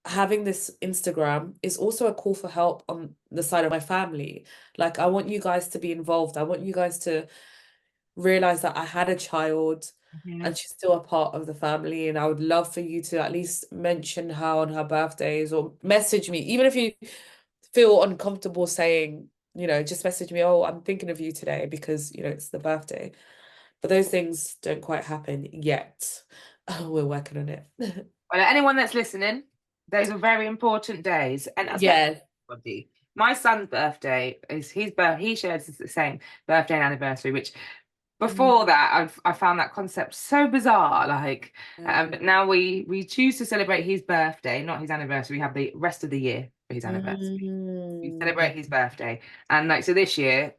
having this Instagram is also a call for help on the side of my family. Like, I want you guys to be involved. I want you guys to realize that I had a child. Mhm. and she's still a part of the family. And I would love for you to at least mention her on her birthdays or message me, even if you feel uncomfortable saying, just message me, oh, I'm thinking of you today because, it's the birthday. But those things don't quite happen yet. We're working on it. Well, anyone that's listening, those are very important days, and that's for Yeah. everybody. My son's birthday is his birth. He shares the same birthday and anniversary, which before Mm, that I found that concept so bizarre. Like, yeah. but now we choose to celebrate his birthday, not his anniversary. We have the rest of the year for his anniversary. We Mm, celebrate his birthday, and like so this year.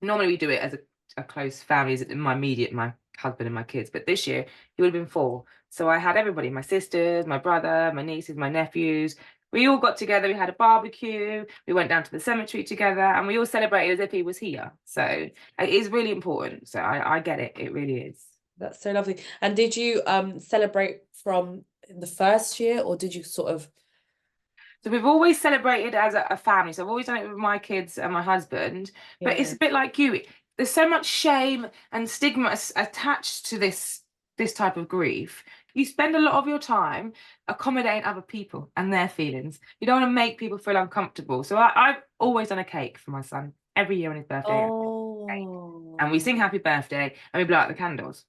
Normally we do it as a close family, as my immediate, my husband and my kids. But this year he would have been four. So I had everybody, my sisters, my brother, my nieces, my nephews. We all got together, we had a barbecue, we went down to the cemetery together, and we all celebrated as if he was here. So it is really important. So I get it. It really is. that's so lovely. And did you celebrate from the first year, or did you sort of, So we've always celebrated as a family. So I've always done it with my kids and my husband. But it's yeah. a bit like you. There's so much shame and stigma attached to this type of grief. You spend a lot of your time accommodating other people and their feelings. You don't want to make people feel uncomfortable. So I've always done a cake for my son every year on his birthday. And we Oh, sing happy birthday and we blow out the candles.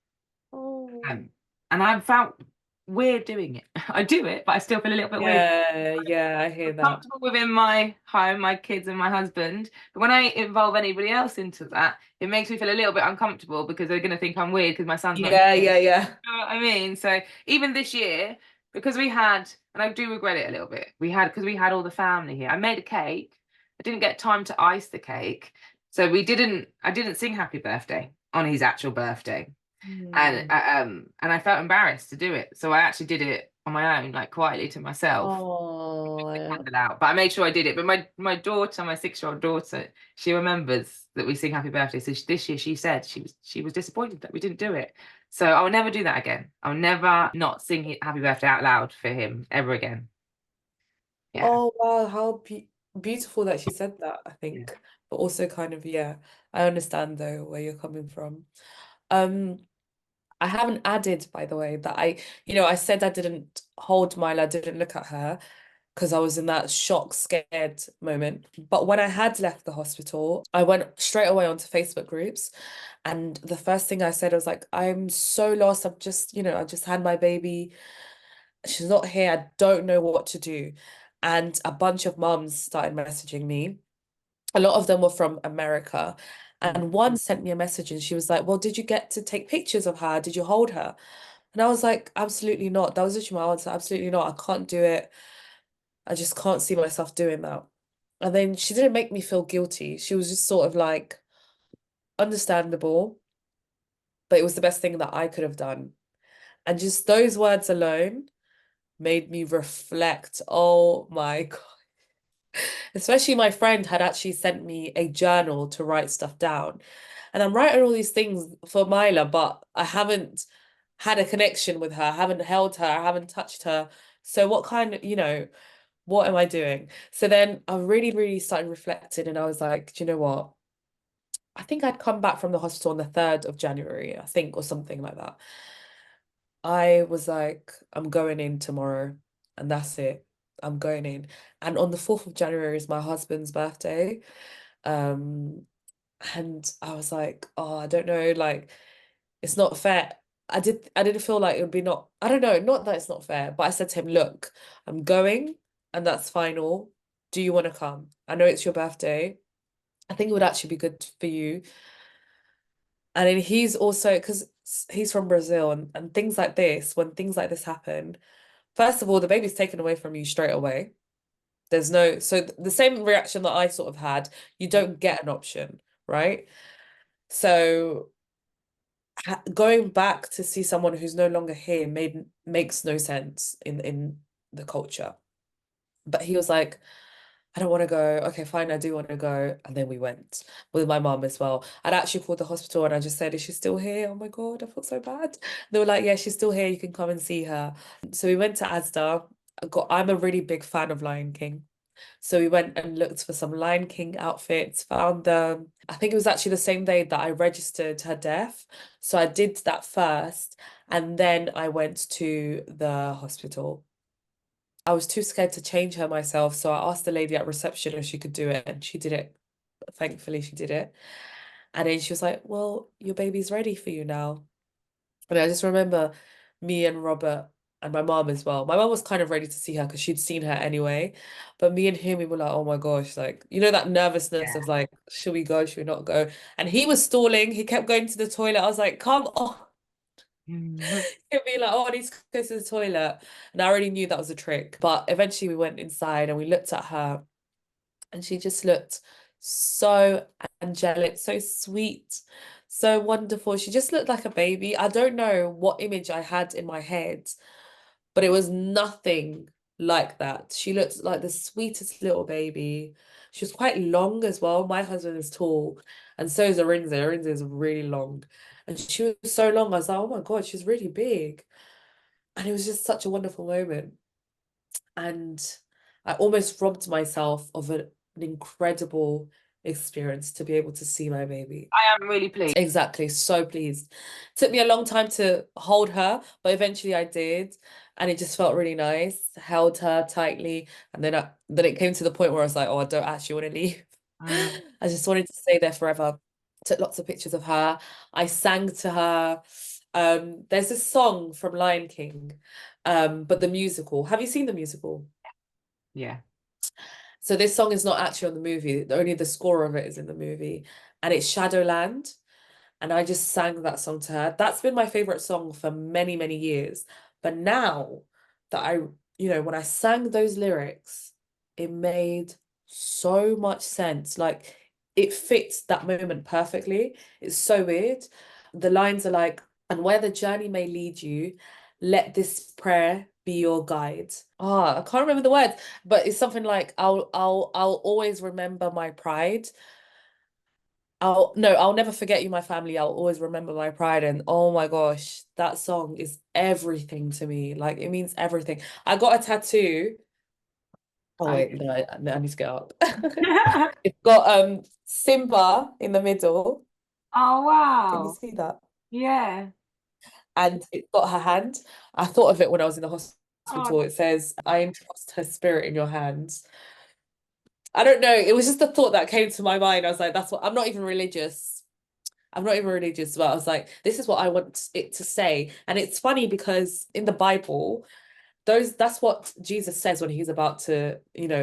oh. Um, and I felt weird doing it. I do it, but I still feel a little bit weird. Yeah, yeah, I hear I'm that. comfortable within my home, my kids and my husband. But when I involve anybody else into that, it makes me feel a little bit uncomfortable because they're going to think I'm weird because my son's not Yeah, here. yeah, yeah. You know what I mean? So even this year, because we had, and I do regret it a little bit, because we had all the family here. I made a cake. I didn't get time to ice the cake. So I didn't sing happy birthday on his actual birthday Hmm. and I felt embarrassed to do it, so I actually did it on my own, like quietly to myself, Oh, the yeah. candle out. But I made sure I did it. But my daughter, my 6-year-old daughter, she remembers that we sing Happy Birthday. So this year she said she was disappointed that we didn't do it. So I'll never do that again. I'll never not sing Happy Birthday out loud for him ever again. Yeah. Oh, wow, how beautiful that she said that, I Yeah. think. But also kind of, yeah, I understand though where you're coming from. Um, I haven't added, by the way, that I said I didn't hold Mila, I didn't look at her because I was in that shock, scared moment. But when I had left the hospital, I went straight away onto Facebook groups. And the first thing I said was like, I'm so lost. I just had my baby. She's not here. I don't know what to do. And a bunch of mums started messaging me. A lot of them were from America. Mm. And one sent me a message and she was like, well, did you get to take pictures of her? Did you hold her? And I was like, absolutely not. That was literally my answer. Absolutely not. I can't do it. I just can't see myself doing that. And then she didn't make me feel guilty. She was just sort of like, understandable, but it was the best thing that I could have done. And just those words alone made me reflect. Oh my God. Especially my friend had actually sent me a journal to write stuff down. And I'm writing all these things for Maila, but I haven't had a connection with her, I haven't held her, I haven't touched her. So what kind of, what am I doing? So then I really, really started reflecting and I was like, do you know what? I think I'd come back from the hospital on the 3rd of January, I think, or something like that. I was like, I'm going in tomorrow, and that's it. I'm going in. And on the 4th of January is my husband's birthday. Um, and I was like, oh, I don't know, like, it's not fair. I didn't feel like it would be not, I don't know, not that it's not fair, but I said to him, look, I'm going, and that's final. Do you want to come? I know it's your birthday. I think it would actually be good for you. And then he's also, because he's from Brazil and things like this, when things like this happen, first of all, the baby's taken away from you straight away. There's no, so the same reaction that I sort of had, you don't get an option, right? So going back to see someone who's no longer here makes no sense in the culture. But he was like, I don't want to go. Okay, fine, I do want to go. And then we went with my mum as well. I'd actually called the hospital and I just said, is she still here? Oh my God, I felt so bad. They were like, yeah, she's still here. You can come and see her. So we went to Asda. I'm a really big fan of Lion King. So we went and looked for some Lion King outfits, found them. I think it was actually the same day that I registered her death. So I did that first, and then I went to the hospital. I was too scared to change her myself, so I asked the lady at reception if she could do it, and she did it. Thankfully, she did it. And then she was like, "Well, your baby's ready for you now." And I just remember me and Robert and my mom as well. My mom was kind of ready to see her because she'd seen her anyway. But me and him, we were like, oh my gosh, like, you know, that nervousness of like, should we go? Should we not go? And he was stalling. He kept going to the toilet. I was like, come on. Yeah. He'd be like, oh, I need to go to the toilet. And I already knew that was a trick. But eventually we went inside and we looked at her, and she just looked so angelic, so sweet, so wonderful. She just looked like a baby. I don't know what image I had in my head, but it was nothing like that. She looked like the sweetest little baby. She was quite long as well. My husband is tall, and so is Arinze. Arinze is really long. And she was so long, I was like, oh my God, she's really big. And it was just such a wonderful moment. And I almost robbed myself of an incredible experience to be able to see my baby. I am really pleased. Exactly, so pleased. Took me a long time to hold her, but eventually I did, and it just felt really nice. Held her tightly, and then it came to the point where I was like, oh, I don't actually want to leave. Mm. I just wanted to stay there forever. Took lots of pictures of her. I sang to her. There's this song from Lion King, but the musical. Have you seen the musical? Yeah. So this song is not actually on the movie. Only the score of it is in the movie, and it's Shadowland. And I just sang that song to her. That's been my favorite song for many, many years. But now that when I sang those lyrics, it made so much sense. Like it fits that moment perfectly. It's so weird. The lines are like, and where the journey may lead you, let this prayer be your guide. Ah, I can't remember the words, but it's something like I'll always remember my pride. I'll never forget you, my family. I'll always remember my pride. And oh my gosh, that song is everything to me. Like it means everything. I got a tattoo. Oh Okay. wait, no, I need to get up. It's got Simba in the middle. Oh Can you wow. see that? Yeah. And it's got her hand. I thought of it when I was in the Oh, hospital. It says, I entrust her spirit in your hands. I don't know. It was just a thought that came to my mind. I was like, that's what I'm not even religious. I'm not even religious, but I was like, this is what I want it to say. And it's funny because in the Bible, that's what Jesus says when he's about to,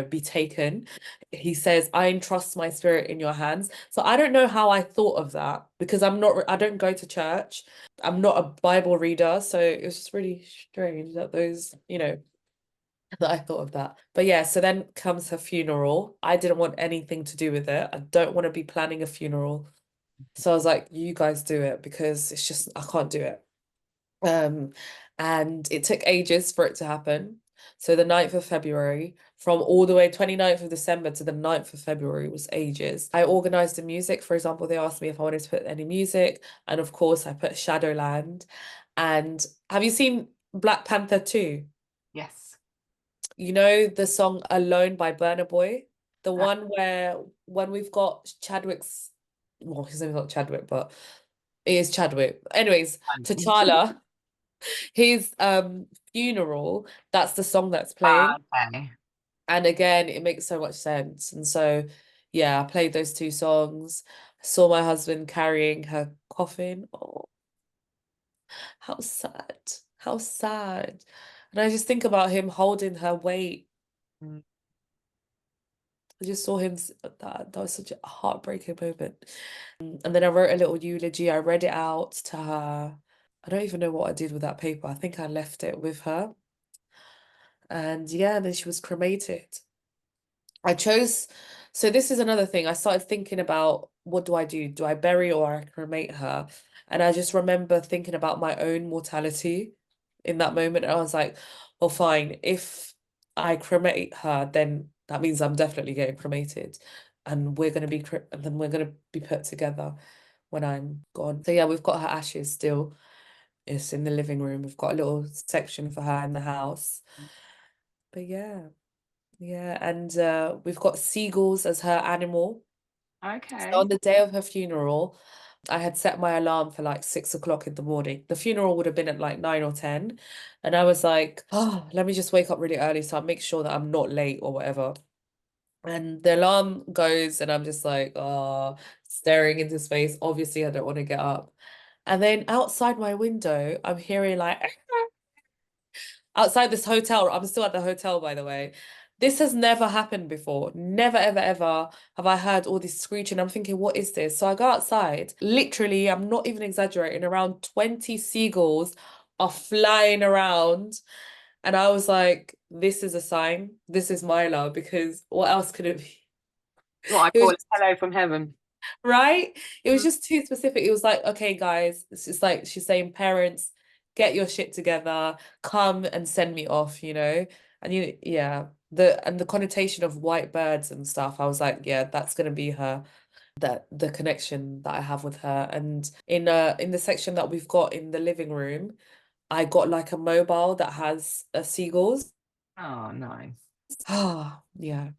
be taken. He says, I entrust my spirit in your hands. So I don't know how I thought of that because I don't go to church. I'm not a Bible reader. So it was just really strange that that I thought of that. But yeah, so then comes her funeral. I didn't want anything to do with it. I don't want to be planning a funeral. So I was like, you guys do it because it's just I can't do it. Um, and it took ages for it to happen. So the 9th of February, from all the way 29th of December to the 9th of February was ages. I organized the music. For example, they asked me if I wanted to put any music. And of course, I put Shadowland. And have you seen Black Panther 2? yes. You know the song Alone by Burna Boy? The Uh, one where when we've got Chadwick's, well, his name's not Chadwick, but it is Chadwick. Anyways, funny. T'Challa, his funeral, that's the song that's playing. Okay. And again, it makes so much sense. And so, yeah, I played those two songs. I saw my husband carrying her coffin. Oh, how sad. How sad. And I just think about him holding her weight. Mm. I just saw him, that was such a heartbreaking moment. And then I wrote a little eulogy. I read it out to her. I don't even know what I did with that paper. I think I left it with her. And yeah, then she was cremated. I chose, so this is another thing. I started thinking about what do I do? Do I bury or I cremate her? And I just remember thinking about my own mortality in that moment. And I was like, well, fine. If I cremate her, then that means I'm definitely getting cremated. And and then we're going to be put together when I'm gone. So yeah, we've got her ashes still. It's in the living room. We've got a little section for her in the house. But yeah. Yeah, and we've got seagulls as her animal. So Okay. on the day of her funeral, I had set my alarm for like 6 o'clock in the morning. The funeral would have been at like 9 or 10. And I was like, oh, let me just wake up really early so I make sure that I'm not late or whatever. And the alarm goes, and I'm just like, oh, staring into space. Obviously, I don't want to get up. And then outside my window, I'm hearing like outside this hotel. I'm still at the hotel, by the way. This has never happened before. Never, ever, ever have I heard all this screeching. I'm thinking, what is this? So I go outside. Literally, I'm not even exaggerating, around 20 seagulls are flying around. And I was like, this is a sign. This is Mila, because what else could it be? What I It call was it, hello from heaven. right? It was just too specific. It was like, okay, guys, it's just like she's saying, parents, get your shit together, come and send me off, you know? And yeah, the connotation of white birds and stuff, I was like, yeah, that's gonna be her, that the connection that I have with her. And in the section that we've got in the living room, I got like a mobile that has seagulls. Oh, nice. Ah, yeah.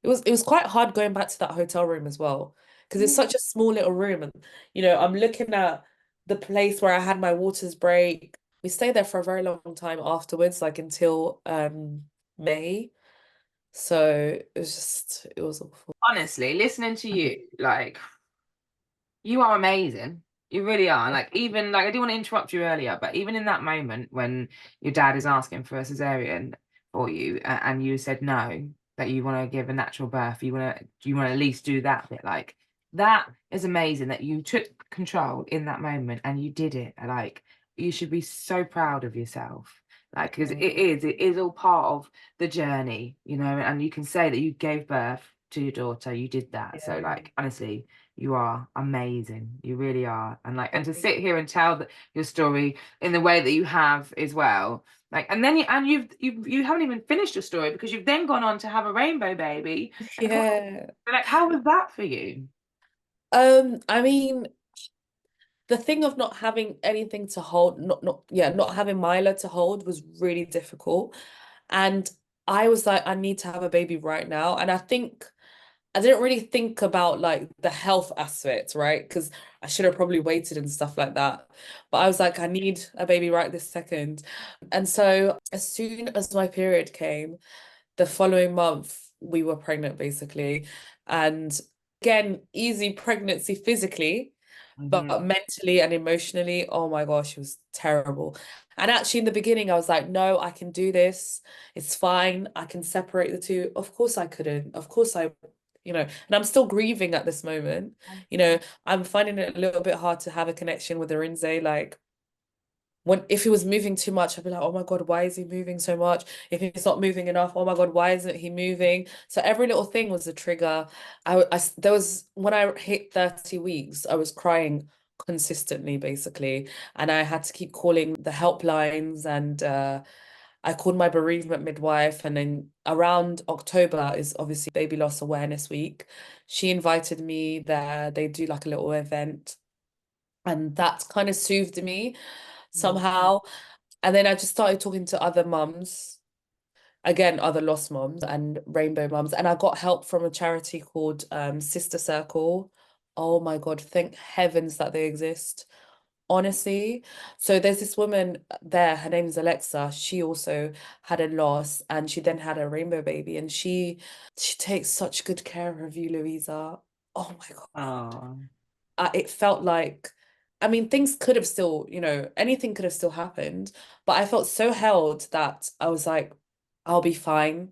It was quite hard going back to that hotel room as well because it's such a small little room, and I'm looking at the place where I had my waters break. We stayed there for a very long time afterwards, like until May. So it was awful. Honestly, listening to you, like, you are amazing. You really are. Like, even like I didn't want to interrupt you earlier, but even in that moment when your dad is asking for a cesarean for you, and you said no, that you want to give a natural birth, you want to at least do that bit. Like, that is amazing that you took control in that moment and you did it. Like, you should be so proud of yourself. Like, because Mm, it is all part of the journey, and you can say that you gave birth to your daughter, you did that. So, yeah. like, honestly, you are amazing. You really are. And like, and to Thank sit here and tell your story in the way that you have as well. Like, and then you haven't even finished your story because you've then gone on to have a rainbow baby. you. And Yeah. like, how was that for you? I mean, the thing of not having anything to hold, not having Mila to hold was really difficult. And I was like, I need to have a baby right now. And I think I didn't really think about like the health aspect, right? Because I should have probably waited and stuff like that. But I was like, I need a baby right this second. And so as soon as my period came, the following month, we were pregnant basically. And again, easy pregnancy physically, but Mhm. mentally and emotionally, oh my gosh, it was terrible. And actually, in the beginning, I was like, no, I can do this. It's fine. I can separate the two. Of course, I couldn't. Of course, and I'm still grieving at this moment. I'm finding it a little bit hard to have a connection with Arinze. Like, if he was moving too much, I'd be like, oh my God, why is he moving so much? If he's not moving enough, oh my God, why isn't he moving? So every little thing was a trigger. There was, when I hit 30 weeks, I was crying consistently, basically. And I had to keep calling the helplines, and I called my bereavement midwife. And then around October is obviously Baby Loss Awareness Week. She invited me there. They do like a little event. And that kind of soothed me Mhm. somehow. And then I just started talking to other mums, again, other lost mums and rainbow mums. And I got help from a charity called Sister Circle. Oh my God, thank heavens that they exist. Honestly. So there's this woman there, her name is Alexa. She also had a loss, and she then had a rainbow baby, and she takes such good care of you, Louisa. Oh my God. Oh, It felt like, I mean, things could have still, anything could have still happened, but I felt so held that I was like, I'll be fine.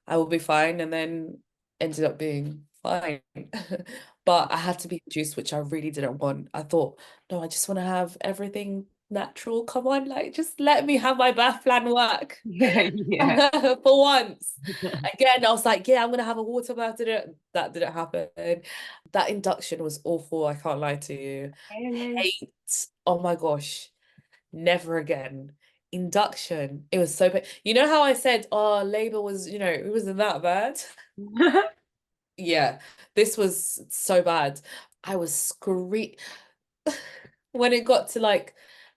I will be fine. And then ended up being fine. But I had to be induced, which I really didn't want. I thought, no, I just want to have everything natural. Come on, like, just let me have my birth plan work yeah, yeah. for once. Again, I was like, yeah, I'm gonna have a water birth. That didn't happen. That induction was awful. I can't lie to you. Really? Hate. Oh my gosh. Never again. Induction. It was so bad. You know how I said, oh, labor was, it wasn't that bad? Yeah, this was so bad. I was when it got to like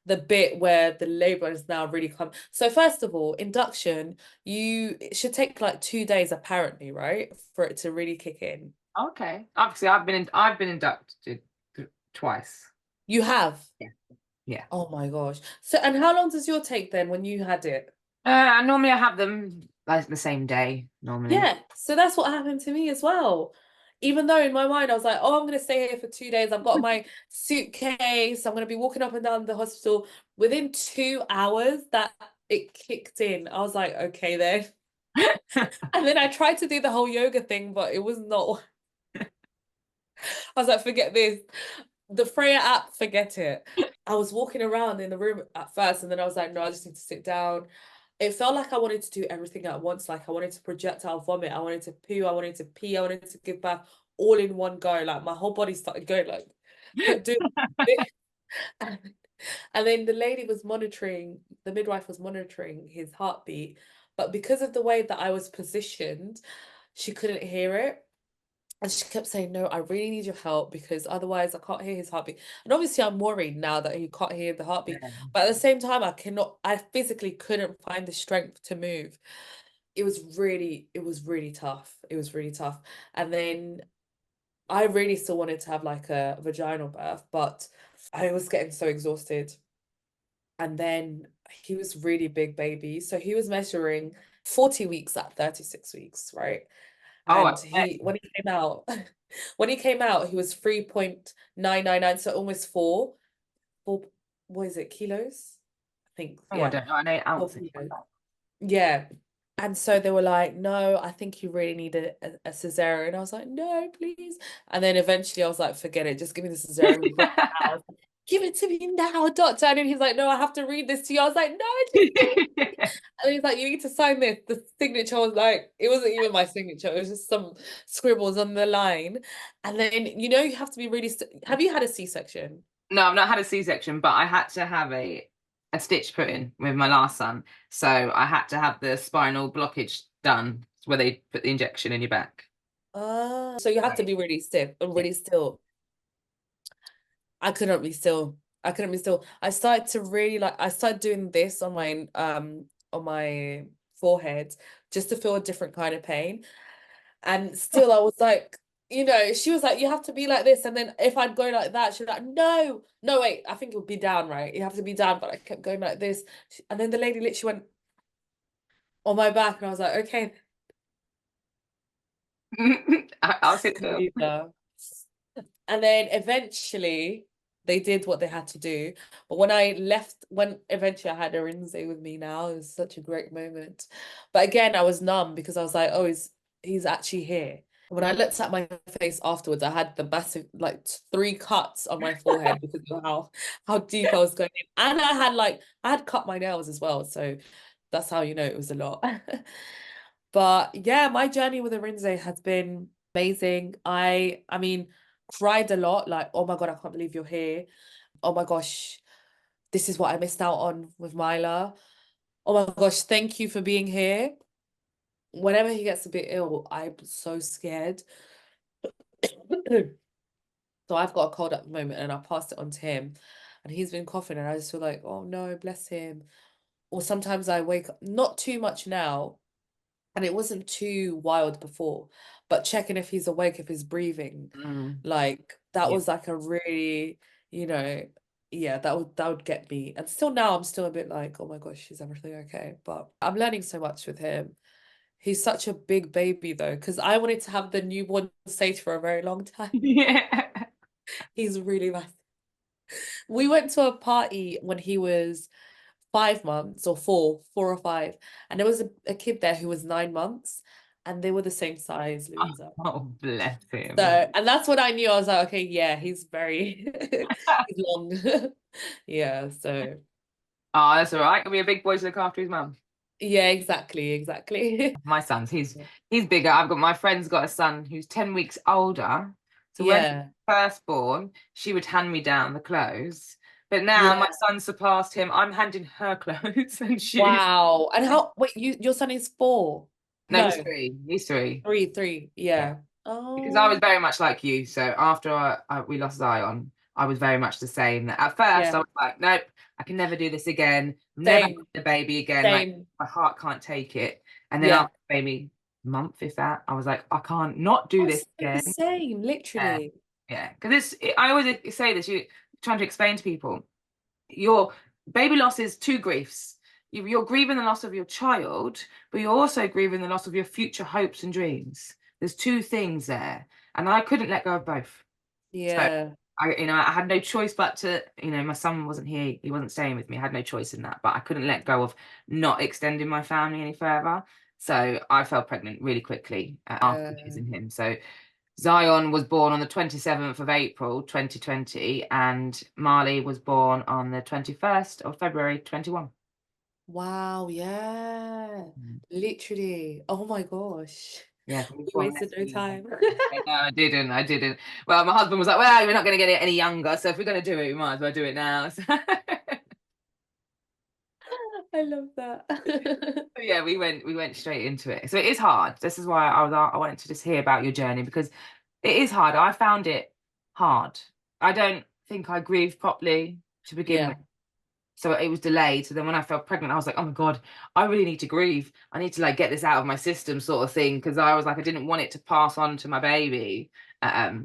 the bit where the labor is now really come. So first of all, induction, it should take like 2 days apparently, right? For it to really kick in. Okay. Obviously, I've been inducted twice. You have. Yeah. Yeah. Oh my gosh. So and how long does your take then when you had it? Normally I have them like the same day, normally. Yeah, so that's what happened to me as well. Even though in my mind I was like, oh, I'm gonna stay here for 2 days. I've got my suitcase. I'm gonna be walking up and down the hospital. Within 2 hours that it kicked in, I was like, okay then. And then I tried to do the whole yoga thing, but it was not. I was like, forget this. The Freya app, forget it. I was walking around in the room at first, and then I was like, no, I just need to sit down. It felt like I wanted to do everything at once. Like I wanted to projectile vomit, I wanted to poo, I wanted to pee, I wanted to give back all in one go. Like my whole body started going like doing this. And then the lady was monitoring, the midwife was monitoring his heartbeat, but because of the way that I was positioned, she couldn't hear it. And she kept saying, no, I really need your help because otherwise I can't hear his heartbeat. And obviously I'm worried now that he can't hear the heartbeat. Yeah. But at the same time, I physically couldn't find the strength to move. It was really tough. It was really tough. And then I really still wanted to have like a vaginal birth, but I was getting so exhausted. And then he was really big baby. So he was measuring 40 weeks at 36 weeks, right? Oh, And he when he came out, when he came out, he was 3.999, so almost four, what is it, kilos? I think, I yeah, don't know. I know 12 ounces. kilos. Yeah. And so they were like, no, I think you really need a cesarean. I was like, no, please. And then eventually I was like, forget it, just give me the cesarean right now. I was like, give it to me now, doctor. And then he's like, no, I have to read this to you. I was like, no, just give it. And he's like, you need to sign this. The signature was like, it wasn't even my signature. It was just some scribbles on the line. And then, you have to be really, have you had a C-section? No, I've not had a C-section, but I had to have a stitch put in with my last son. So I had to have the spinal blockage done where they put the injection in your back. So you have to Right. be really stiff and Yeah. really still. I couldn't be still. I couldn't be still. I started doing this on my forehead just to feel a different kind of pain. And still I was like, she was like, you have to be like this. And then if I'd go like that, she's like, no, no, wait, I think it would be down, right? You have to be down. But I kept going like this. And then the lady literally went on my back, and I was like, okay, I'll sit still. Louisa. And then eventually they did what they had to do. But when eventually I had Arinze with me now, it was such a great moment. But again, I was numb because I was like, oh, he's actually here. When I looked at my face afterwards, I had the massive, like 3 cuts on my forehead because of how deep I was going in. And I had cut my nails as well. So that's how it was a lot. But yeah, my journey with Arinze has been amazing. I mean, cried a lot, like, oh my God, I can't believe you're here. Oh my gosh, this is what I missed out on with Maila. Oh my gosh, thank you for being here. Whenever he gets a bit ill, I'm so scared. So I've got a cold at the moment and I passed it on to him. And he's been coughing and I just feel like, oh no, bless him. Or sometimes I wake up, not too much now, and it wasn't too wild before, but checking if he's awake, if he's breathing, Mm, like that yeah. was like a really, you know, yeah, that would get me. And still now I'm still a bit like, oh my gosh, is everything okay? But I'm learning so much with him. He's such a big baby though, because I wanted to have the newborn stage for a very long time. Yeah. He's really nice. We went to a party when he was 5 months, or four or five, and there was a kid there who was 9 months, and they were the same size, Louisa. Oh, bless So, him. and that's what I knew. I was like, okay, yeah, he's very he's long. Yeah, so Oh, that's all right. He'll be a big boy to look after his mum. yeah, exactly. My son's he's bigger. I've got my friend's got a son who's 10 weeks older. So when he Yeah, was first born, she would hand me down the clothes. But now my yeah. son surpassed him. I'm handing her clothes and shoes. Wow. And how, wait, your son is 4? No, No, he's 3. He's 3. three. Yeah. Yeah. Because I was Oh, very much like you. So after we lost Zion, I was very much the same. At first, I Yeah. was like, nope, I can never do this again. I'm never having Same. a baby again. Like Same. my heart can't take it. And then Yeah. after maybe a month, if that, I was like, I can't not do I this was so the again. same, Yeah, literally. yeah. Because I always say this, you trying to explain to people, your baby loss is two griefs. You're grieving the loss of your child, but you're also grieving the loss of your future hopes and dreams. There's two things there, and I couldn't let go of both. So Yeah. I had no choice but to, my son wasn't here, he wasn't staying with me. I had no choice in that, but I couldn't let go of not extending my family any further. So I fell pregnant really quickly after Yeah. losing him. So Zion was born on the 27th of April, 2020, and Marley was born on the 21st of February, 21. Wow, yeah. Mm. Literally. Oh my gosh. Yeah, so we You born wasted next no year. time. No, I didn't. Well, my husband was like, well, we're not going to get it any younger, so if we're going to do it, we might as well do it now. I love that. So yeah, we went straight into it. So it is hard. This is why I wanted to just hear about your journey because it is hard. I found it hard. I don't think I grieved properly to begin Yeah. with. So it was delayed. So then when I felt pregnant, I was like, oh my God, I really need to grieve. I need to like get this out of my system sort of thing. Because I was like, I didn't want it to pass on to my baby.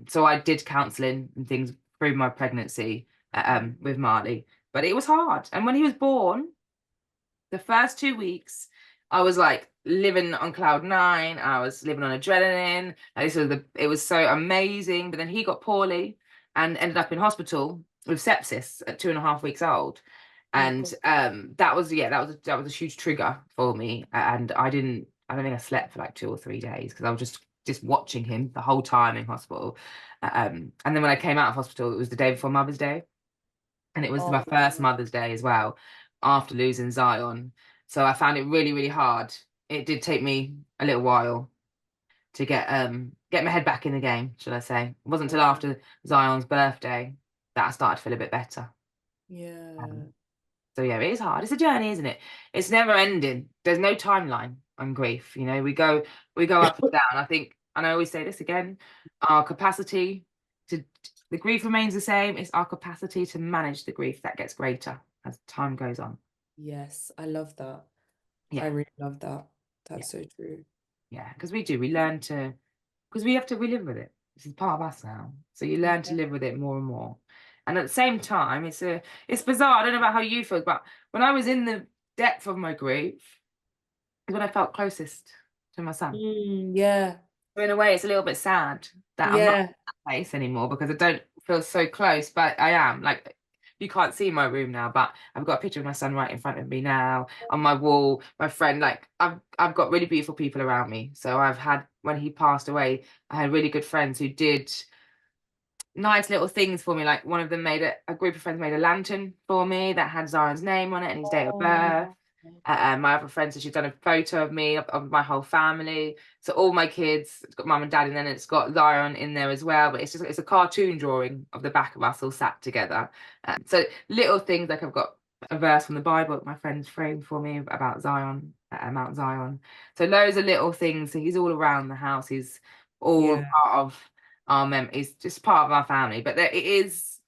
So I did counseling and things through my pregnancy with Marley. But it was hard. And when he was born, the first 2 weeks, I was like living on cloud nine. I was living on adrenaline. It was so amazing. But then he got poorly and ended up in hospital with sepsis at 2.5 weeks old. Oh And God. that was a huge trigger for me. And I don't think I slept for like 2 or 3 days because I was just watching him the whole time in hospital. And then when I came out of hospital, it was the day before Mother's Day and it was Oh my first wow. Mother's Day as well after losing Zion. So I found it really, really hard. It did take me a little while to get my head back in the game, should I say. It wasn't until Yeah. after Zion's birthday that I started to feel a bit better. Yeah. Um, so yeah, it is hard. It's a journey, isn't it? It's never ending. There's no timeline on grief. We go up and down. I think, and I always say this again, our capacity to the grief remains the same. It's our capacity to manage the grief that gets greater as time goes on. Yes, I love that. I Yeah, really love that. yeah, That's so true. yeah. Because we do. We learn to because we live with it. This is part of us now. So you learn to Yeah. live with it more and more. And at the same time, it's bizarre. I don't know about how you feel, but when I was in the depth of my grief, is when I felt closest to my son. Yeah. So in a way, it's a little bit sad that I'm not in Yeah. that place anymore because I don't feel so close, but I am. Like you can't see my room now, but I've got a picture of my son right in front of me now on my wall. My friend, like I've got really beautiful people around me. So I've had when he passed away, I had really good friends who did nice little things for me. Like one of them made a group of friends made a lantern for me that had Zion's name on it and his date of birth. Oh, My other friend said she's done a photo of me of my whole family. So all my kids, it's got mum and dad, and then it's got Zion in there as well. But it's a cartoon drawing of the back of us all sat together. So little things like I've got a verse from the Bible that my friends framed for me about Zion, Mount Zion. So loads of little things. So he's all around the house. He's all yeah. part of our he's just part of our family. But there it is.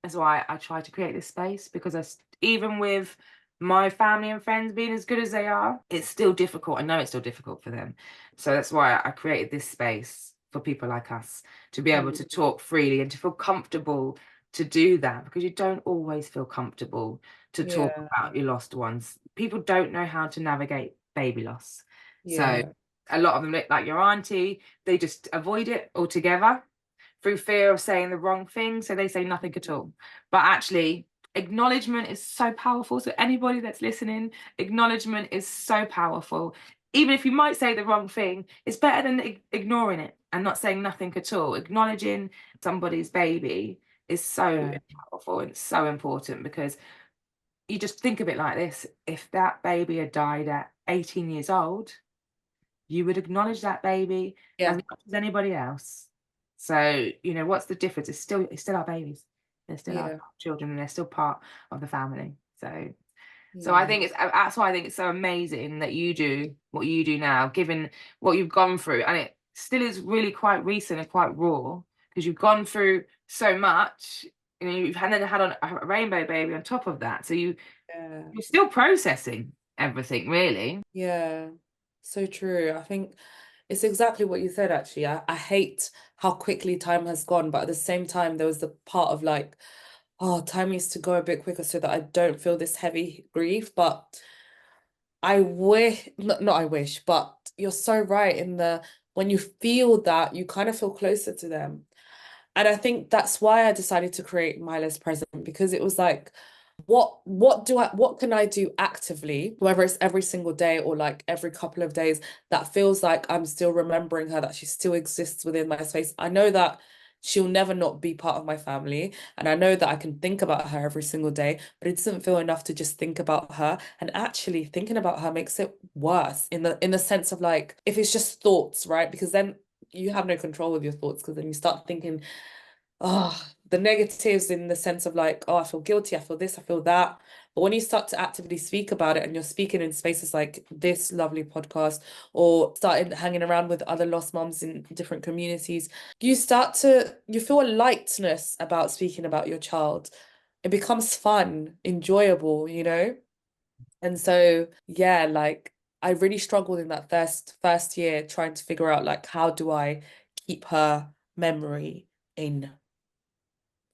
That's why I try to create this space because even with my family and friends being as good as they are, it's still difficult. I know it's still difficult for them. So that's why I created this space for people like us to be able Mm, to talk freely and to feel comfortable to do that because you don't always feel comfortable to talk yeah. about your lost ones. People don't know how to navigate baby loss. So Yeah. a lot of them, like your auntie, they just avoid it altogether through fear of saying the wrong thing. So they say nothing at all. But actually, acknowledgement is so powerful. So anybody that's listening, acknowledgement is so powerful. Even if you might say the wrong thing, it's better than ignoring it and not saying nothing at all. Acknowledging somebody's baby is so Yeah. powerful and so important because you just think of it like this. If that baby had died at 18 years old, you would acknowledge that baby as Yeah. much as anybody else. So, what's the difference? It's still our babies. They're still our Yeah. children and they're still part of the family. So I Yeah. think that's why I think it's so amazing that you do what you do now, given what you've gone through. And it still is really quite recent and quite raw because you've gone through so much you've then had on a rainbow baby on top of that. So Yeah. you're still processing everything, really. Yeah. So true. I think it's exactly what you said, actually. I hate how quickly time has gone, but at the same time, there was the part of like, oh, time needs to go a bit quicker so that I don't feel this heavy grief. But I wish, not I wish, but you're so right in the when you feel that, you kind of feel closer to them. And I think that's why I decided to create Milo's Present, because it was like, what can I do actively, whether it's every single day or like every couple of days, that feels like I'm still remembering her, that she still exists within my space. I know that she'll never not be part of my family, and I know that I can think about her every single day, but it doesn't feel enough to just think about her. And actually thinking about her makes it worse in the sense of like, if it's just thoughts, right? Because then you have no control of your thoughts, because then you start thinking, oh, the negatives, in the sense of like, oh, I feel guilty, I feel this, I feel that. But when you start to actively speak about it, and you're speaking in spaces like this lovely podcast, or starting hanging around with other lost moms in different communities, you feel a lightness about speaking about your child. It becomes fun, enjoyable, you know? And so, yeah, like I really struggled in that first year trying to figure out like, how do I keep her memory in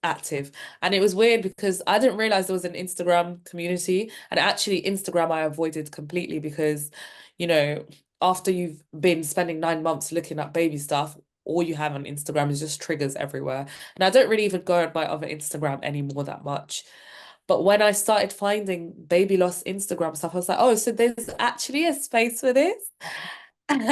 active. And it was weird because I didn't realize there was an Instagram community. And actually, Instagram I avoided completely because, you know, after you've been spending 9 months looking at baby stuff, all you have on Instagram is just triggers everywhere. And I don't really even go on my other Instagram anymore that much. But when I started finding baby loss Instagram stuff, I was like, oh, so there's actually a space for this. And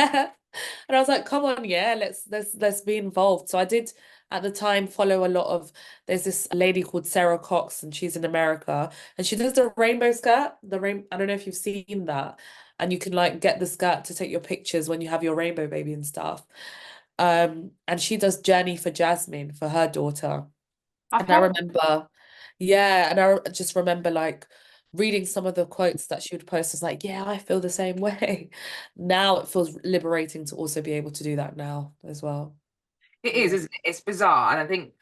I was like, come on, yeah, let's be involved. So I did at the time follow a lot of, there's this lady called Sarah Cox, and she's in America, and she does the rainbow skirt, I don't know if you've seen that. And you can like get the skirt to take your pictures when you have your rainbow baby and stuff. And she does Journey for Jasmine for her daughter. I've And I heard. remember, yeah, and I just remember like reading some of the quotes that she would post. I was like, yeah, I feel the same way. Now it feels liberating to also be able to do that now as well. It is, Yeah. isn't it? It's bizarre. And I think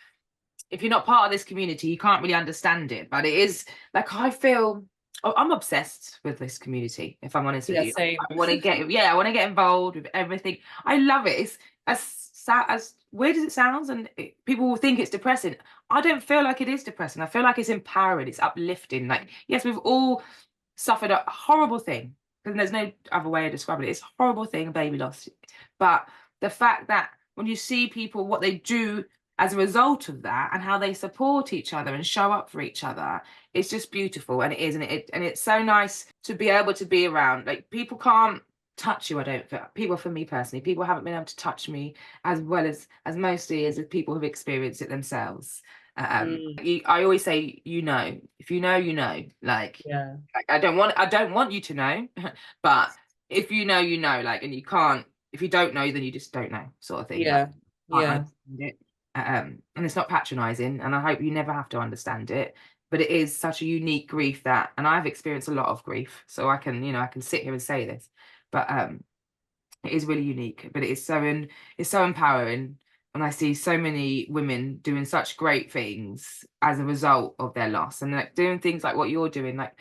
if you're not part of this community, you can't really understand it. But it is like I feel I'm obsessed with this community, if I'm honest with Yeah, you. same. I want to get involved with everything. I love it. It's as weird as it sounds, and people will think it's depressing. I don't feel like it is depressing. I feel like it's empowering, it's uplifting. Like, yes, we've all suffered a horrible thing, and there's no other way of describing it. It's a horrible thing, baby loss. But the fact that when you see people, what they do as a result of that, and how they support each other and show up for each other, it's just beautiful. And it is, and it's so nice to be able to be around. Like, people can't touch you. I don't feel people, for me personally, people haven't been able to touch me as well as mostly as if people have experienced it themselves. Mm, I always say, if you know, you know. yeah. Like, I don't want you to know, but if you know, you know. Like, and you can't. If you don't know, then you just don't know, sort of thing. Like, Yeah. can't Yeah. understand it. And it's not patronizing, and I hope you never have to understand it. But it is such a unique grief that, and I've experienced a lot of grief, so I can, I can sit here and say this, but it is really unique. But it's so empowering when I see so many women doing such great things as a result of their loss, and like doing things like what you're doing, like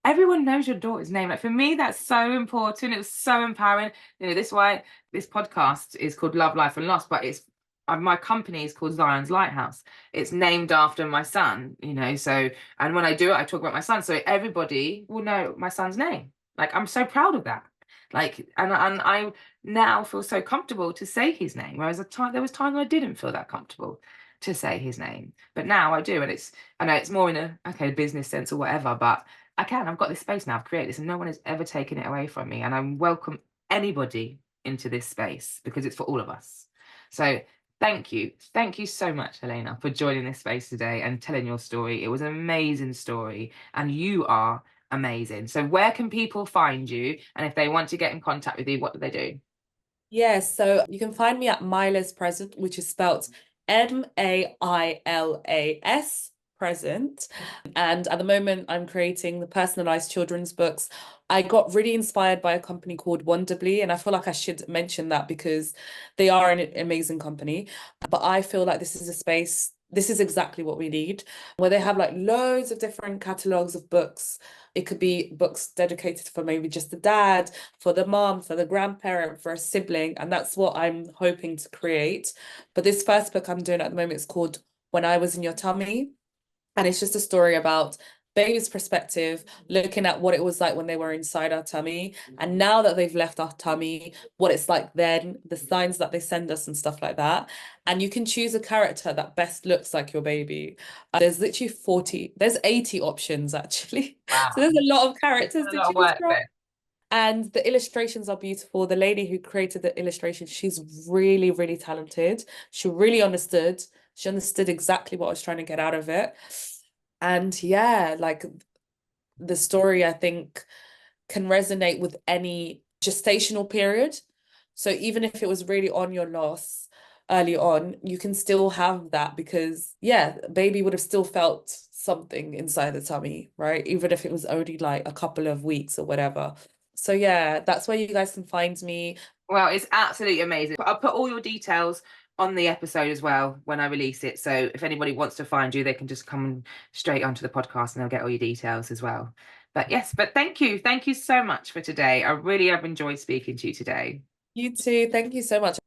everyone knows your daughter's name. Like, for me, that's so important. It was so empowering. This is why this podcast is called Love, Life, and Loss, but it's my company is called Zion's Lighthouse. It's named after my son, so, and when I do it, I talk about my son. So everybody will know my son's name. Like, I'm so proud of that. Like, and I now feel so comfortable to say his name. Whereas there was time when I didn't feel that comfortable to say his name. But now I do. And I know it's more in a business sense or whatever, but I've got this space now, I've created this, and no one has ever taken it away from me. And I welcome anybody into this space because it's for all of us. So thank you. Thank you so much, Helena, for joining this space today and telling your story. It was an amazing story, and you are amazing. So where can people find you? And if they want to get in contact with you, what do they do? Yeah, so you can find me at Mila's Present, which is spelled Mailas Present. And at the moment, I'm creating the personalized children's books. I got really inspired by a company called Wonderbly, and I feel like I should mention that because they are an amazing company. But I feel like this is a space this is exactly what we need. Where they have like loads of different catalogs of books. It could be books dedicated for maybe just the dad, for the mom, for the grandparent, for a sibling. And that's what I'm hoping to create. But this first book I'm doing at the moment is called When I Was in Your Tummy. And it's just a story about baby's perspective, looking at what it was like when they were inside our tummy. And now that they've left our tummy, what it's like then, the signs that they send us and stuff like that. And you can choose a character that best looks like your baby. There's literally 40, there's 80 options actually. So Wow. there's a lot of characters A to lot of choose work from. there. And the illustrations are beautiful. The lady who created the illustration, she's really, really talented. She really understood. She understood exactly what I was trying to get out of it. And yeah, like the story, I think, can resonate with any gestational period. So even if it was really on your loss early on, you can still have that because, yeah, baby would have still felt something inside the tummy, right? Even if it was only like a couple of weeks or whatever. So yeah, that's where you guys can find me. Well, it's absolutely amazing. I'll put all your details on the episode as well when I release it. So if anybody wants to find you, they can just come straight onto the podcast and they'll get all your details as well. But yes, but thank you. Thank you so much for today. I really have enjoyed speaking to you today. You too. Thank you so much.